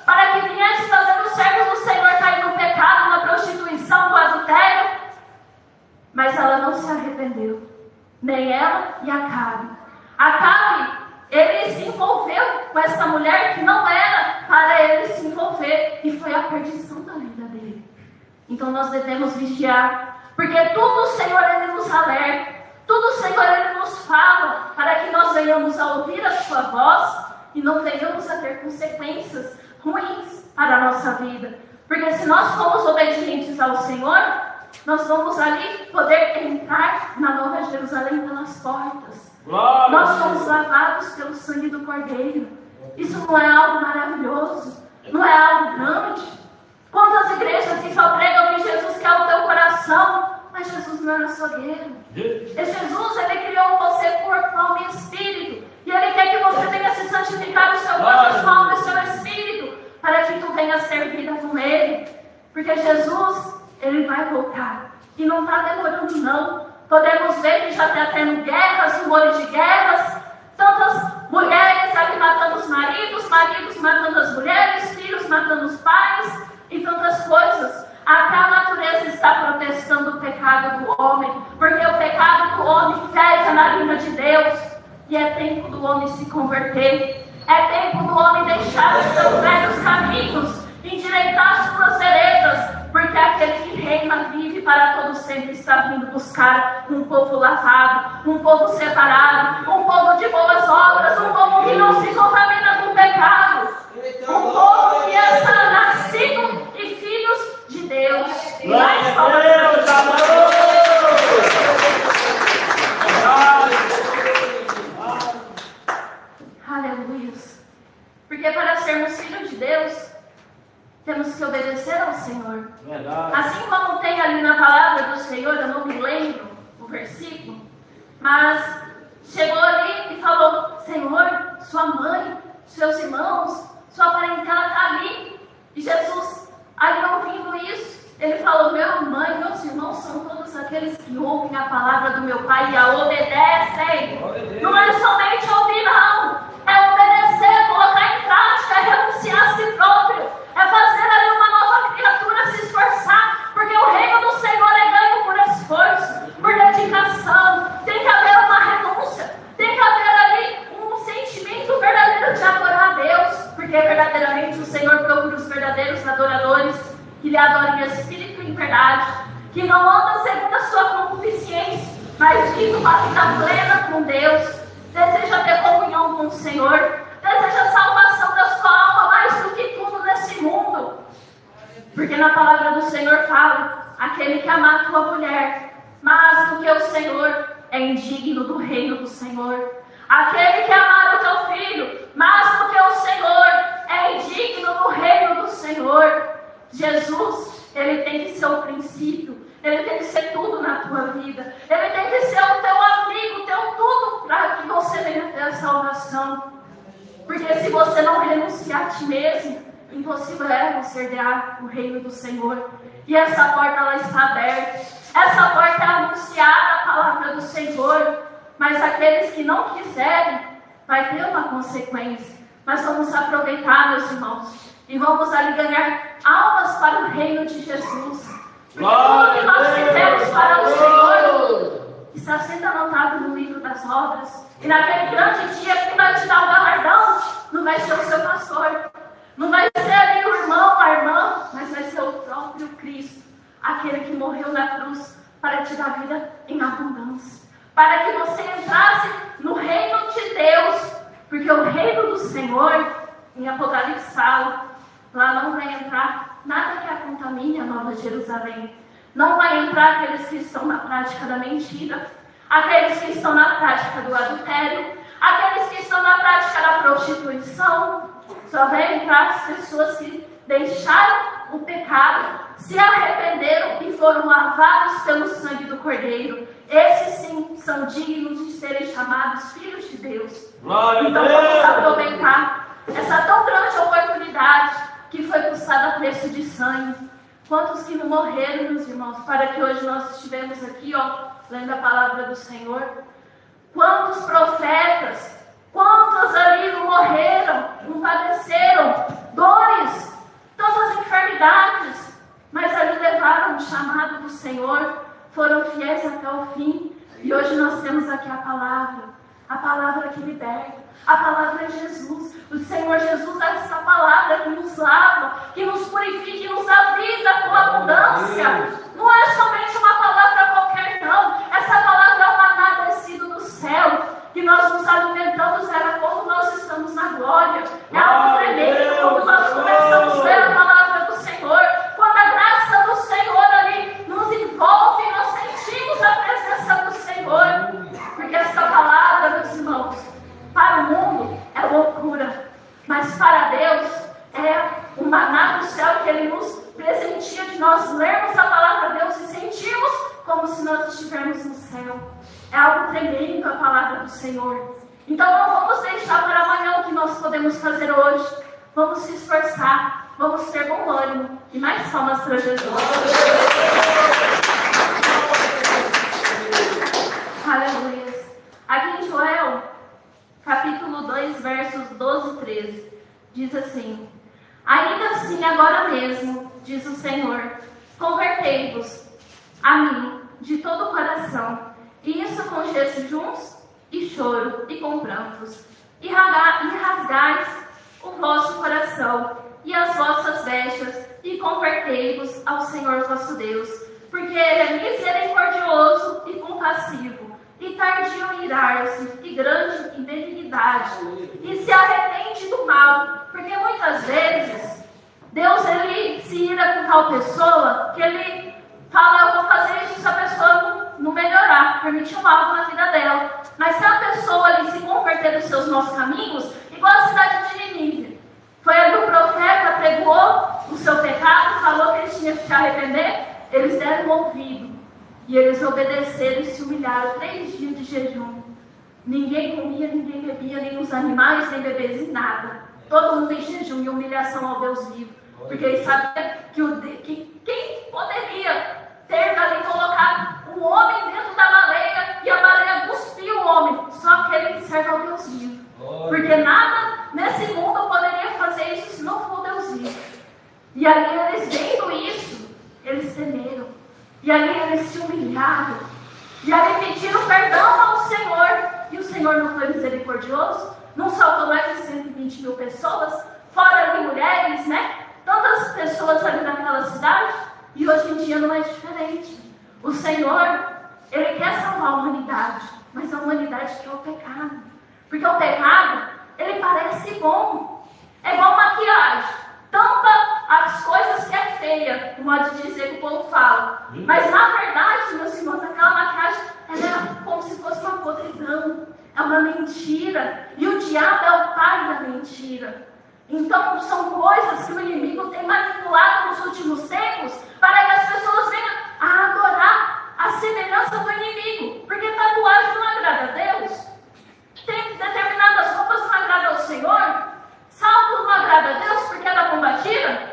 para que viesse fazendo os servos do Senhor cair no pecado, na prostituição, no adultério. Mas ela não se arrependeu, nem ela e Acabe. Acabe, ele se envolveu com essa mulher que não era para ele se envolver, e foi a perdição da vida dele. Então nós devemos vigiar, porque tudo o Senhor, ele nos alerta, tudo o Senhor, ele nos fala, para que nós venhamos a ouvir a sua voz e não venhamos a ter consequências ruins para a nossa vida. Porque se nós formos obedientes ao Senhor, nós vamos ali poder entrar na Nova Jerusalém pelas portas. Nós somos lavados pelo sangue do Cordeiro. Isso não é algo maravilhoso? Não é algo grande? Quantas igrejas que só pregam que Jesus quer o teu coração, mas Jesus não é açougueiro. Jesus, ele criou você corpo, alma e espírito. E ele quer que você venha se santificar o seu corpo, a sua alma e o seu espírito, para que tu venhas ter vida com ele. Porque Jesus, ele vai voltar. E não está demorando, não. Podemos ver que já está tendo guerras, rumores de guerras. Tantas mulheres ali matando os maridos, maridos matando as mulheres, filhos matando os pais, e tantas coisas. Até a natureza está protestando o pecado do homem, porque o pecado do homem fede a narina de Deus. E é tempo do homem se converter. É tempo do homem deixar os seus velhos caminhos, endireitar as suas veredas, porque aquele que reina, vive para todo sempre, está vindo buscar um povo lavado, um povo separado, um povo de boas obras, um povo que não se contamina com o pecado, um povo que está nascido e filhos de Deus. Aleluia. Porque para sermos filhos de Deus, temos que obedecer ao Senhor. Assim como tem ali na palavra do Senhor, eu não me lembro o versículo, mas chegou ali e falou: Senhor, sua mãe, seus irmãos, sua parentela está ali. E Jesus, ali ouvindo isso, ele falou: minha mãe, meus irmãos são todos aqueles que ouvem a palavra do meu Pai e a obedecem. Não é somente ouvir, não. É obedecer, colocar em prática, é renunciar a si próprio. É fazer ali uma nova criatura se esforçar. Porque o reino do Senhor é ganho por esforço, por dedicação. Tem que haver uma renúncia. Tem que haver ali um sentimento verdadeiro de adorar a Deus. Porque verdadeiramente o Senhor procura os verdadeiros adoradores, que lhe adorem em espírito e em verdade, que não andam segundo a sua concupiscência, mas vivem uma vida plena com Deus, deseja ter comunhão com o Senhor, deseja a salvação da sua alma mais do que tudo nesse mundo. Porque na palavra do Senhor fala: aquele que ama a tua mulher, mais do que o Senhor é indigno do reino do Senhor. Aquele que amar o teu filho, mais do que o Senhor é indigno do reino do Senhor. Jesus, Ele tem que ser o princípio, Ele tem que ser tudo na tua vida, Ele tem que ser o teu amigo, o teu tudo, para que você venha ter a salvação. Porque se você não renunciar a ti mesmo, impossível é você herdar o reino do Senhor. E essa porta, ela está aberta. Essa porta é anunciada a palavra do Senhor. Mas aqueles que não quiserem, vai ter uma consequência. Mas vamos aproveitar, meus irmãos, e vamos ali ganhar almas para o reino de Jesus. Porque tudo que nós fizemos para o Senhor está sendo anotado no livro das obras. E naquele grande dia que vai te dar o galardão, não vai ser o seu pastor, não vai ser ali o irmão, a irmã, mas vai ser o próprio Cristo, aquele que morreu na cruz para te dar vida em abundância, para que você entrasse no reino de Deus, porque o reino do Senhor, em Apocalipse fala, lá não vai entrar nada que a contamine a Nova Jerusalém, não vai entrar aqueles que estão na prática da mentira, aqueles que estão na prática do adultério, aqueles que estão na prática da prostituição. Só vai entrar as pessoas que deixaram o pecado, se arrependeram e foram lavados pelo sangue do Cordeiro. Esses sim são dignos de serem chamados filhos de Deus. Então vamos aproveitar essa tão grande oportunidade que foi custada a preço de sangue. Quantos que não morreram, meus irmãos, para que hoje nós estivemos aqui, lendo a palavra do Senhor. Quantos profetas, quantos ali não morreram, não padeceram dores, tantas enfermidades, mas ali levaram o chamado do Senhor, foram fiéis até o fim. E hoje nós temos aqui a palavra que liberta, a palavra é Jesus. O Senhor Jesus é essa palavra que nos lava, que nos purifica, que nos dá vida com abundância. Não é somente uma palavra qualquer, não. Essa palavra é o maná descido do céu, que nós nos alimentamos, era como nós estamos na glória. É algo tremendo quando nós começamos a ler a palavra do Senhor, quando a graça do Senhor ali nos envolve e nós sentimos a presença do Senhor. Porque essa palavra, meus irmãos, para o mundo é loucura, mas para Deus é o maná do céu que Ele nos presentia de nós lermos a palavra de Deus e sentimos como se nós estivermos no céu. É algo tremendo a palavra do Senhor. Então não vamos deixar para amanhã o que nós podemos fazer hoje. Vamos se esforçar, vamos ter bom ânimo. E mais palmas para Jesus. Aleluia. Aqui em Joel, capítulo 2, versos 12 e 13, diz assim: ainda assim, agora mesmo, diz o Senhor, convertei-vos a mim de todo o coração, e isso com jejuns e choro e com prantos, e rasgais o vosso coração e as vossas vestes, e convertei-vos ao Senhor vosso Deus, porque Ele é misericordioso e compassivo, e tardio em irar-se, e grande em benignidade, e se arrepende do mal, porque muitas vezes Deus Ele se ira com tal pessoa que Ele fala, eu vou fazer isso se a pessoa não melhorar, permitir um mal na vida dela. Mas se a pessoa ali se converter dos seus maus caminhos, igual a cidade de Nínive, foi ali o profeta pregou o seu pecado, falou que eles tinham que se arrepender, eles deram ouvido. E eles obedeceram e se humilharam 3 dias de jejum. Ninguém comia, ninguém bebia, nem os animais, nem bebês, nem nada. Todo mundo em jejum e humilhação ao Deus vivo. Porque eles sabiam que quem poderia ter ali colocado um homem dentro da baleia e a baleia cuspiu o homem? Só aquele que serve ao Deus vivo. Porque nada nesse mundo poderia fazer isso se não for o Deus vivo. E ali eles vendo isso, eles temeram. E ali eles se humilharam. E ali pediram perdão ao Senhor. E o Senhor não foi misericordioso? Não salvou mais de 120 mil pessoas? Fora ali mulheres, né? Tantas pessoas ali naquela cidade. E hoje em dia não é diferente. O Senhor, Ele quer salvar a humanidade. Mas a humanidade quer o pecado. Porque o pecado, ele parece bom. É igual maquiagem. Tampa coisas que é feia, o modo de dizer que o povo fala. Mas na verdade, meus irmãos, aquela Então, são coisas que o inimigo tem manipulado nos últimos tempos para que as pessoas venham a adorar a semelhança do inimigo. Porque tatuagem não agrada a Deus. Tem determinadas roupas não agradam ao Senhor. Salto não agrada a Deus porque é da combatida.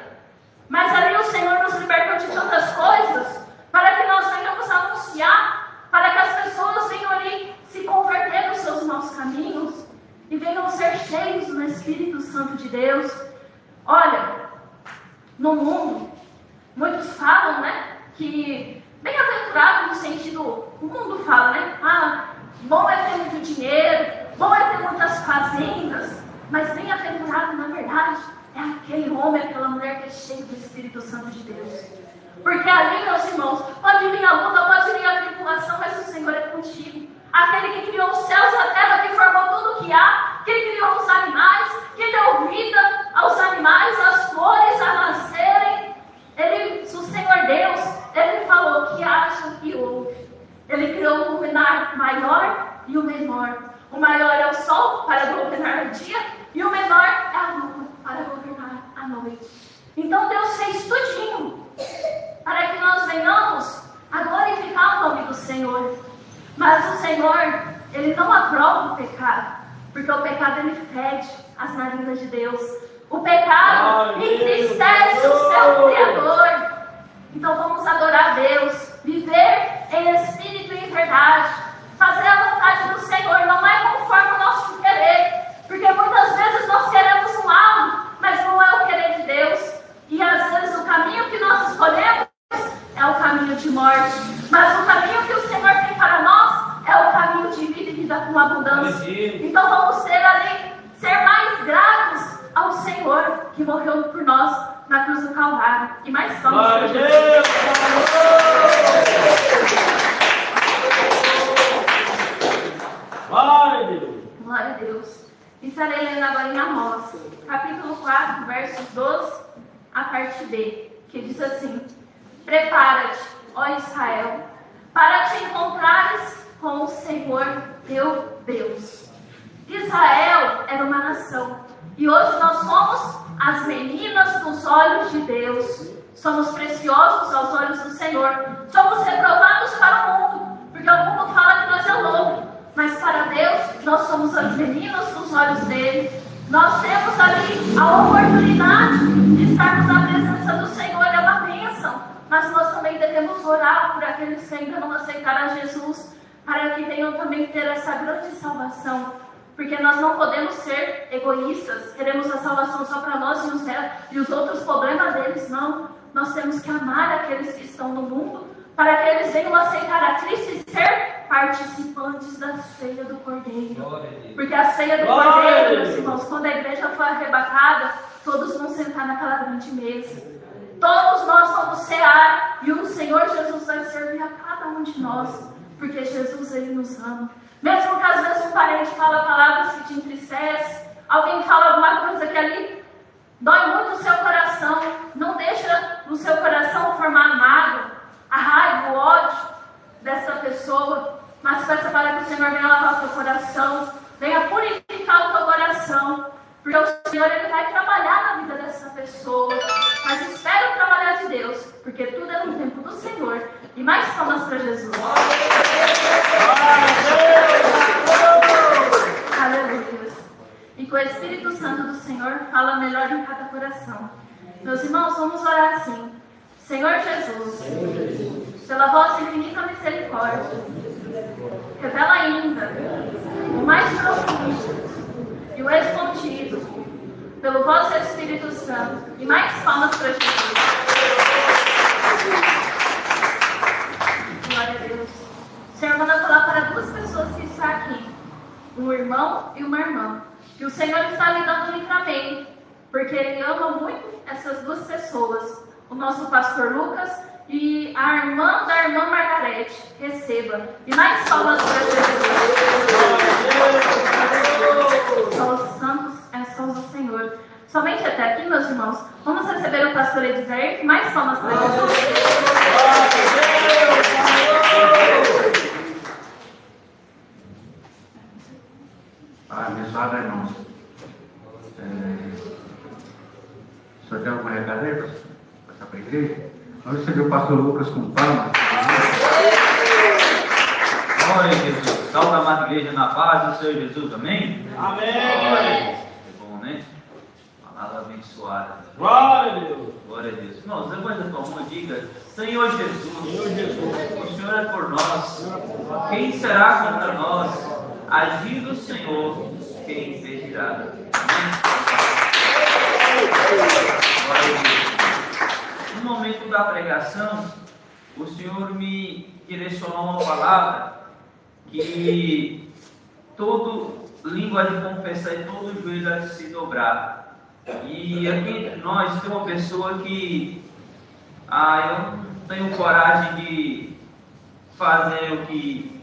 Mas ali o Senhor nos libertou de tantas coisas para que nós venhamos anunciar, para que as pessoas venham ali se converter nos seus maus caminhos e venham ser cheios do Espírito Santo de Deus. Olha, no mundo, muitos falam, que bem-aventurado no sentido, o mundo fala, bom é ter muito dinheiro, bom é ter muitas fazendas, mas bem-aventurado, na verdade, é aquele homem, aquela mulher que é cheio do Espírito Santo de Deus. Porque ali, meus irmãos, pode vir a luta, pode vir a tribulação, mas o Senhor é contigo. Aquele que criou os céus e a terra, que formou tudo o que há, que criou os animais, que deu vida aos animais, às flores a nascerem. O Senhor Deus, Ele falou que haja e houve. Ele criou o maior e o menor. O maior é o sol para governar o dia e o menor é a lua para governar a noite. Então Deus fez tudinho para que nós venhamos a glorificar o nome do Senhor. Mas o Senhor, Ele não aprova o pecado, porque o pecado ele fede as narinas de Deus. O pecado entristece o seu Criador. Então vamos adorar a Deus, viver em espírito e em verdade, fazer a vontade do Senhor, não é conforme o nosso querer, porque muitas vezes nós queremos um algo, mas não é o querer de Deus, e às vezes o caminho que nós escolhemos é o caminho de morte, mas o caminho que o Senhor tem para nós é o caminho de vida e vida com abundância. Então vamos ser mais gratos ao Senhor que morreu por nós na cruz do Calvário. E mais vamos para Jesus. Glória a Deus. Estarei lendo agora em Amós, capítulo 4, versos 12 a parte B, que diz assim: Prepara-te, ó Israel, para te encontrares com o Senhor teu Deus. Israel era uma nação, e hoje nós somos as meninas dos olhos de Deus. Somos preciosos aos olhos do Senhor. Somos reprovados para o mundo, porque o mundo fala que nós é louco, mas para Deus nós somos as meninas dos olhos dele. Nós temos ali a oportunidade de estarmos na presença do Senhor, é uma bênção. Mas nós também devemos orar por aqueles que ainda não aceitaram a Jesus, para que venham também ter essa grande salvação. Porque nós não podemos ser egoístas, queremos a salvação só para nós e os outros problemas deles, não. Nós temos que amar aqueles que estão no mundo, para que eles venham aceitar a Cristo e ser participantes da ceia do Cordeiro. Porque a ceia do Cordeiro, meus irmãos, quando a igreja for arrebatada, todos vão sentar naquela grande mesa. Todos nós vamos cear e o Senhor Jesus vai servir a cada um de nós, porque Jesus, Ele nos ama. Mesmo que às vezes um parente fala palavras que te entristece, alguém fala alguma coisa que ali dói muito o seu coração, não deixa no seu coração formar mágoa, a raiva, o ódio dessa pessoa, mas peça para que o Senhor venha lavar o teu coração, venha purificar o teu coração, porque o Senhor Ele vai trabalhar na vida dessa pessoa. Mas espera o trabalhar de Deus, porque tudo é no tempo do Senhor. E mais palmas para Jesus. Aleluia. E com o Espírito Santo do Senhor fala melhor em cada coração. Meus irmãos, vamos orar assim. Senhor Jesus, pela vossa infinita misericórdia, revela ainda o mais profundo e o escondido pelo vosso Espírito Santo. E mais palmas para Jesus. Glória a Deus. O Senhor manda falar para duas pessoas que estão aqui, um irmão e uma irmã, que o Senhor está lhe dando um livramento, porque Ele ama muito essas duas pessoas, o nosso pastor Lucas e a irmã da irmã Margarete. Receba. E mais palmas para Jesus. Só os santos são do Senhor. Somente até aqui, meus irmãos. Vamos receber o pastor Edizair. Mais palmas para Jesus. Abençoada, irmãos. O senhor tem alguma recado aí para passar para a igreja? Vamos receber o pastor Lucas com palmas. Glória a Jesus. Salve a amada igreja na paz do Senhor Jesus. Amém? Amém. É bom, né? Palavra abençoada. Glória a Deus. Glória a Deus. Irmãos, levanta a tua mão e diga: Senhor Jesus, Senhor Jesus, o Senhor é por nós. Quem será contra nós? Agindo o Senhor, quem impedirá? Amém? Glória a Deus. No momento da pregação, o Senhor me direcionou uma palavra que todo língua de confessar e todo joelho há de se dobrar. E aqui nós temos uma pessoa que eu não tenho coragem de fazer o que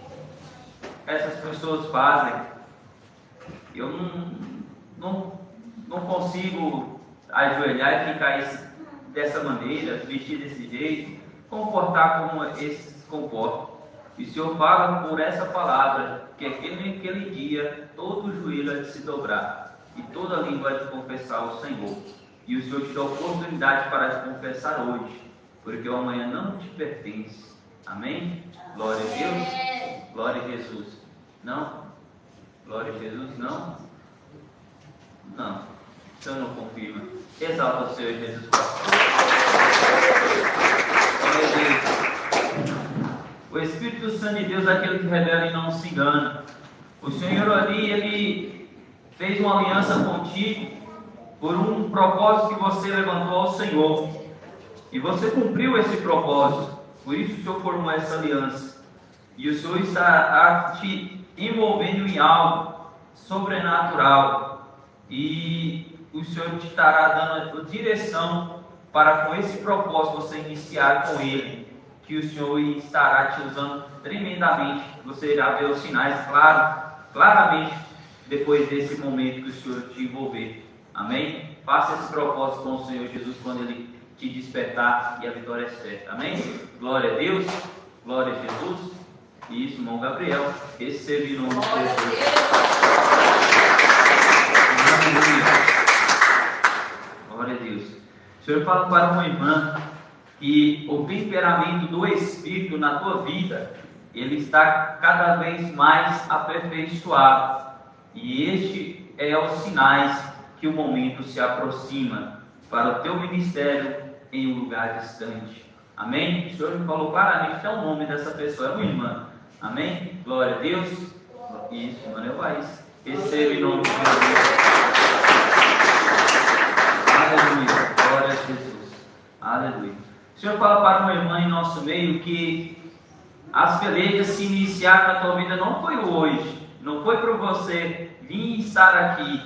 essas pessoas fazem. Eu não consigo ajoelhar e ficar dessa maneira, vestir desse jeito, comportar como esses se comportam. E o Senhor fala por essa palavra que aquele dia todo joelho há de se dobrar e toda língua há de confessar o Senhor. E o Senhor te dá oportunidade para te confessar hoje, porque o amanhã não te pertence. Amém? Glória a Deus. Glória a Jesus. Não? Glória a Jesus. Não? Não. O Senhor não confirma. Exalta o Senhor Jesus. Glória a Deus. O Espírito Santo de Deus é aquele que revela e não se engana. O Senhor ali, Ele fez uma aliança contigo por um propósito que você levantou ao Senhor. E você cumpriu esse propósito. Por isso o Senhor formou essa aliança. E o Senhor está te envolvendo em algo sobrenatural. E o Senhor te estará dando a direção para com esse propósito você iniciar com Ele. Que o Senhor estará te usando tremendamente. Você irá ver os sinais claramente depois desse momento que o Senhor te envolver. Amém? Faça esse propósito com o Senhor Jesus quando Ele te despertar e a vitória é certa. Amém? Glória a Deus. Glória a Jesus. E isso, irmão Gabriel. Recebe o nome de Jesus. Glória a Deus. O Senhor fala para uma irmã que o temperamento do Espírito na tua vida, ele está cada vez mais aperfeiçoado. E este é os sinais que o momento se aproxima para o teu ministério em um lugar distante. Amém? O Senhor me falou claramente, é o nome dessa pessoa, é uma irmã. Amém? Glória a Deus. Isso, mano, eu vai. Receba em nome de Jesus. Aleluia. Glória a Jesus. Aleluia. O Senhor fala para uma irmã em nosso meio que as pelejas se iniciaram na tua vida não foi hoje, não foi por você vir estar aqui,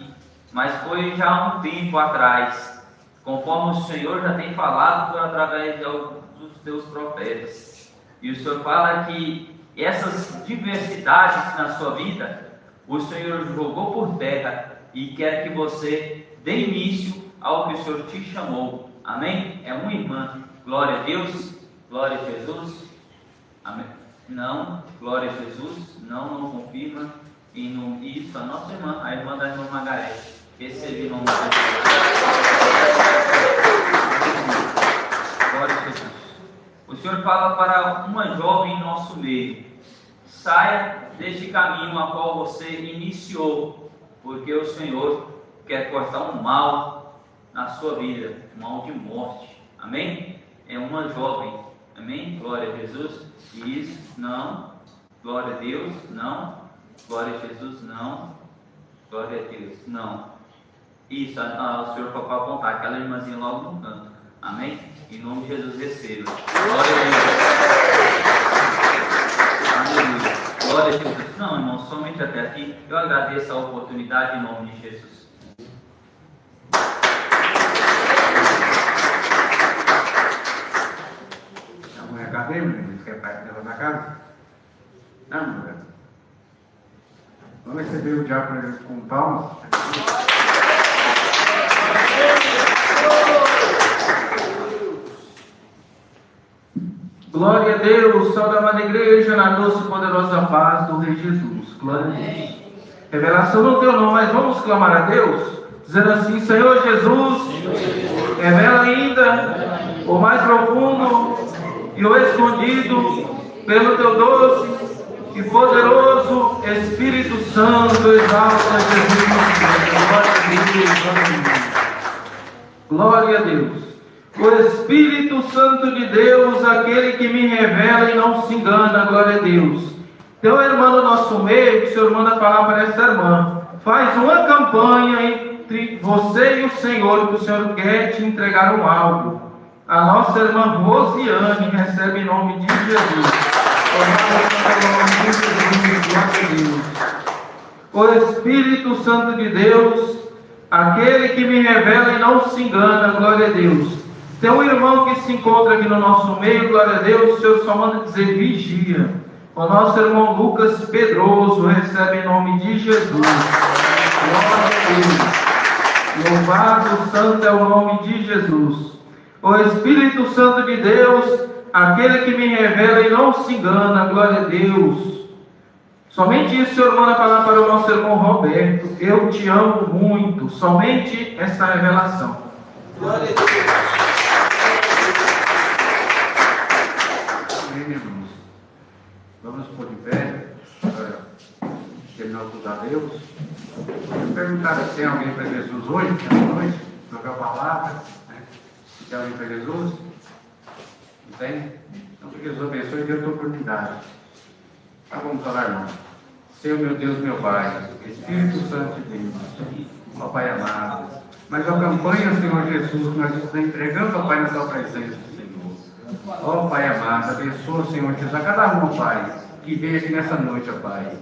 mas foi já há um tempo atrás, conforme o Senhor já tem falado através dos teus profetas. E o Senhor fala que essas diversidades na sua vida, o Senhor jogou por terra e quer que você dê início ao que o Senhor te chamou. Amém? É uma irmã. Glória a Deus. Glória a Jesus. Amém. Não. Glória a Jesus. Não confirma. E não, isso, a nossa irmã, a irmã da irmã Margarete. Recebi o nome de Jesus. Glória a Jesus. O Senhor fala para uma jovem em nosso meio: saia deste caminho a qual você iniciou, porque o Senhor quer cortar um mal na sua vida, um mal de morte. Amém? É uma jovem. Amém? Glória a Jesus. Isso, não. Glória a Deus, não. Glória a Jesus, não. Glória a Deus, não. Isso, o Senhor foi para apontar aquela irmãzinha logo no canto. Amém? Em nome de Jesus, receba. Glória a Deus. Aleluia. Glória a Jesus. Não, irmão, somente até aqui. Eu agradeço a oportunidade em nome de Jesus. Cadê, menino? Quer levar na casa? Não, meu velho. Vamos receber o diácono com palmas. Glória a Deus, salve a amada igreja, na doce e poderosa paz do Rei Jesus. Glória a Deus. Revelação no teu nome, mas vamos clamar a Deus. dizendo assim: Senhor Jesus, revela ainda o mais profundo e o escondido pelo teu doce e poderoso Espírito Santo. Exalta Jesus. Glória a Deus. O Espírito Santo de Deus, aquele que me revela e não se engana. Glória a Deus. Tem uma irmã no nosso meio que o Senhor manda falar para essa irmã. Faz uma campanha entre você e o Senhor, que o Senhor quer te entregar um algo. A nossa irmã Rosiane recebe em nome de Jesus. O Espírito Santo de Deus, aquele que me revela e não se engana. Glória a Deus. Tem um irmão que se encontra aqui no nosso meio. Glória a Deus. O Senhor só manda dizer vigia. O nosso irmão Lucas Pedroso recebe em nome de Jesus. Glória a Deus. Louvado, santo é o nome de Jesus. O Espírito Santo de Deus, aquele que me revela e não se engana. Glória a Deus. Somente isso o Senhor manda falar para o nosso irmão Roberto. Eu te amo muito. Somente essa revelação. Glória a Deus. Vamos pôr de pé para terminar o culto a Deus. Eu perguntar se tem alguém para Jesus hoje, essa noite, jogar a palavra, né? Se tem alguém para Jesus? Não tem? Então que Jesus abençoe e dê a oportunidade. Tá, vamos falar, irmão. Senhor, meu Deus, meu Pai, Espírito Santo de Deus, ó Pai amado, mas a campanha, Senhor Jesus, que nós estamos entregando, ó Pai, na tua presença. Ó Pai amado, abençoa, Senhor Jesus, a cada um, Pai, que veio aqui nessa noite, ó Pai.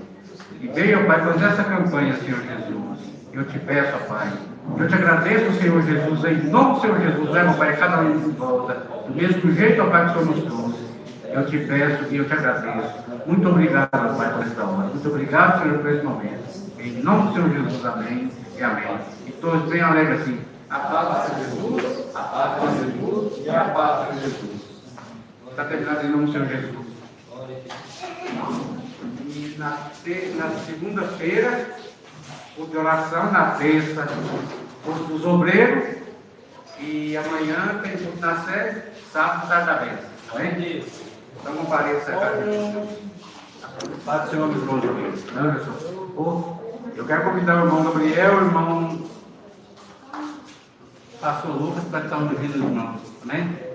E veio, ó Pai, fazer essa campanha, Senhor Jesus. Eu te peço, ó Pai. Eu te agradeço, Senhor Jesus, em nome do Senhor Jesus, leva, ó Pai, cada um de volta. Do mesmo jeito, ó Pai, que o Senhor nos trouxe. Eu te peço e eu te agradeço. Muito obrigado, ó Pai, por esta hora. Muito obrigado, Senhor, por esse momento. Em nome do Senhor Jesus, amém e amém. E todos bem alegres assim. A paz de Jesus, a paz de Jesus e a paz de Jesus. Está terminado em nome do Senhor Jesus. E na segunda-feira, o de oração, na terça, curso dos obreiros. E amanhã tem curso na sede, sábado, tarde da benção. Amém? Então não pareça a casa de Deus. Paz do Senhor, meus irmãos. Eu quero convidar o irmão Gabriel, o irmão Pastor Lucas, para estar unindo os irmãos. Amém?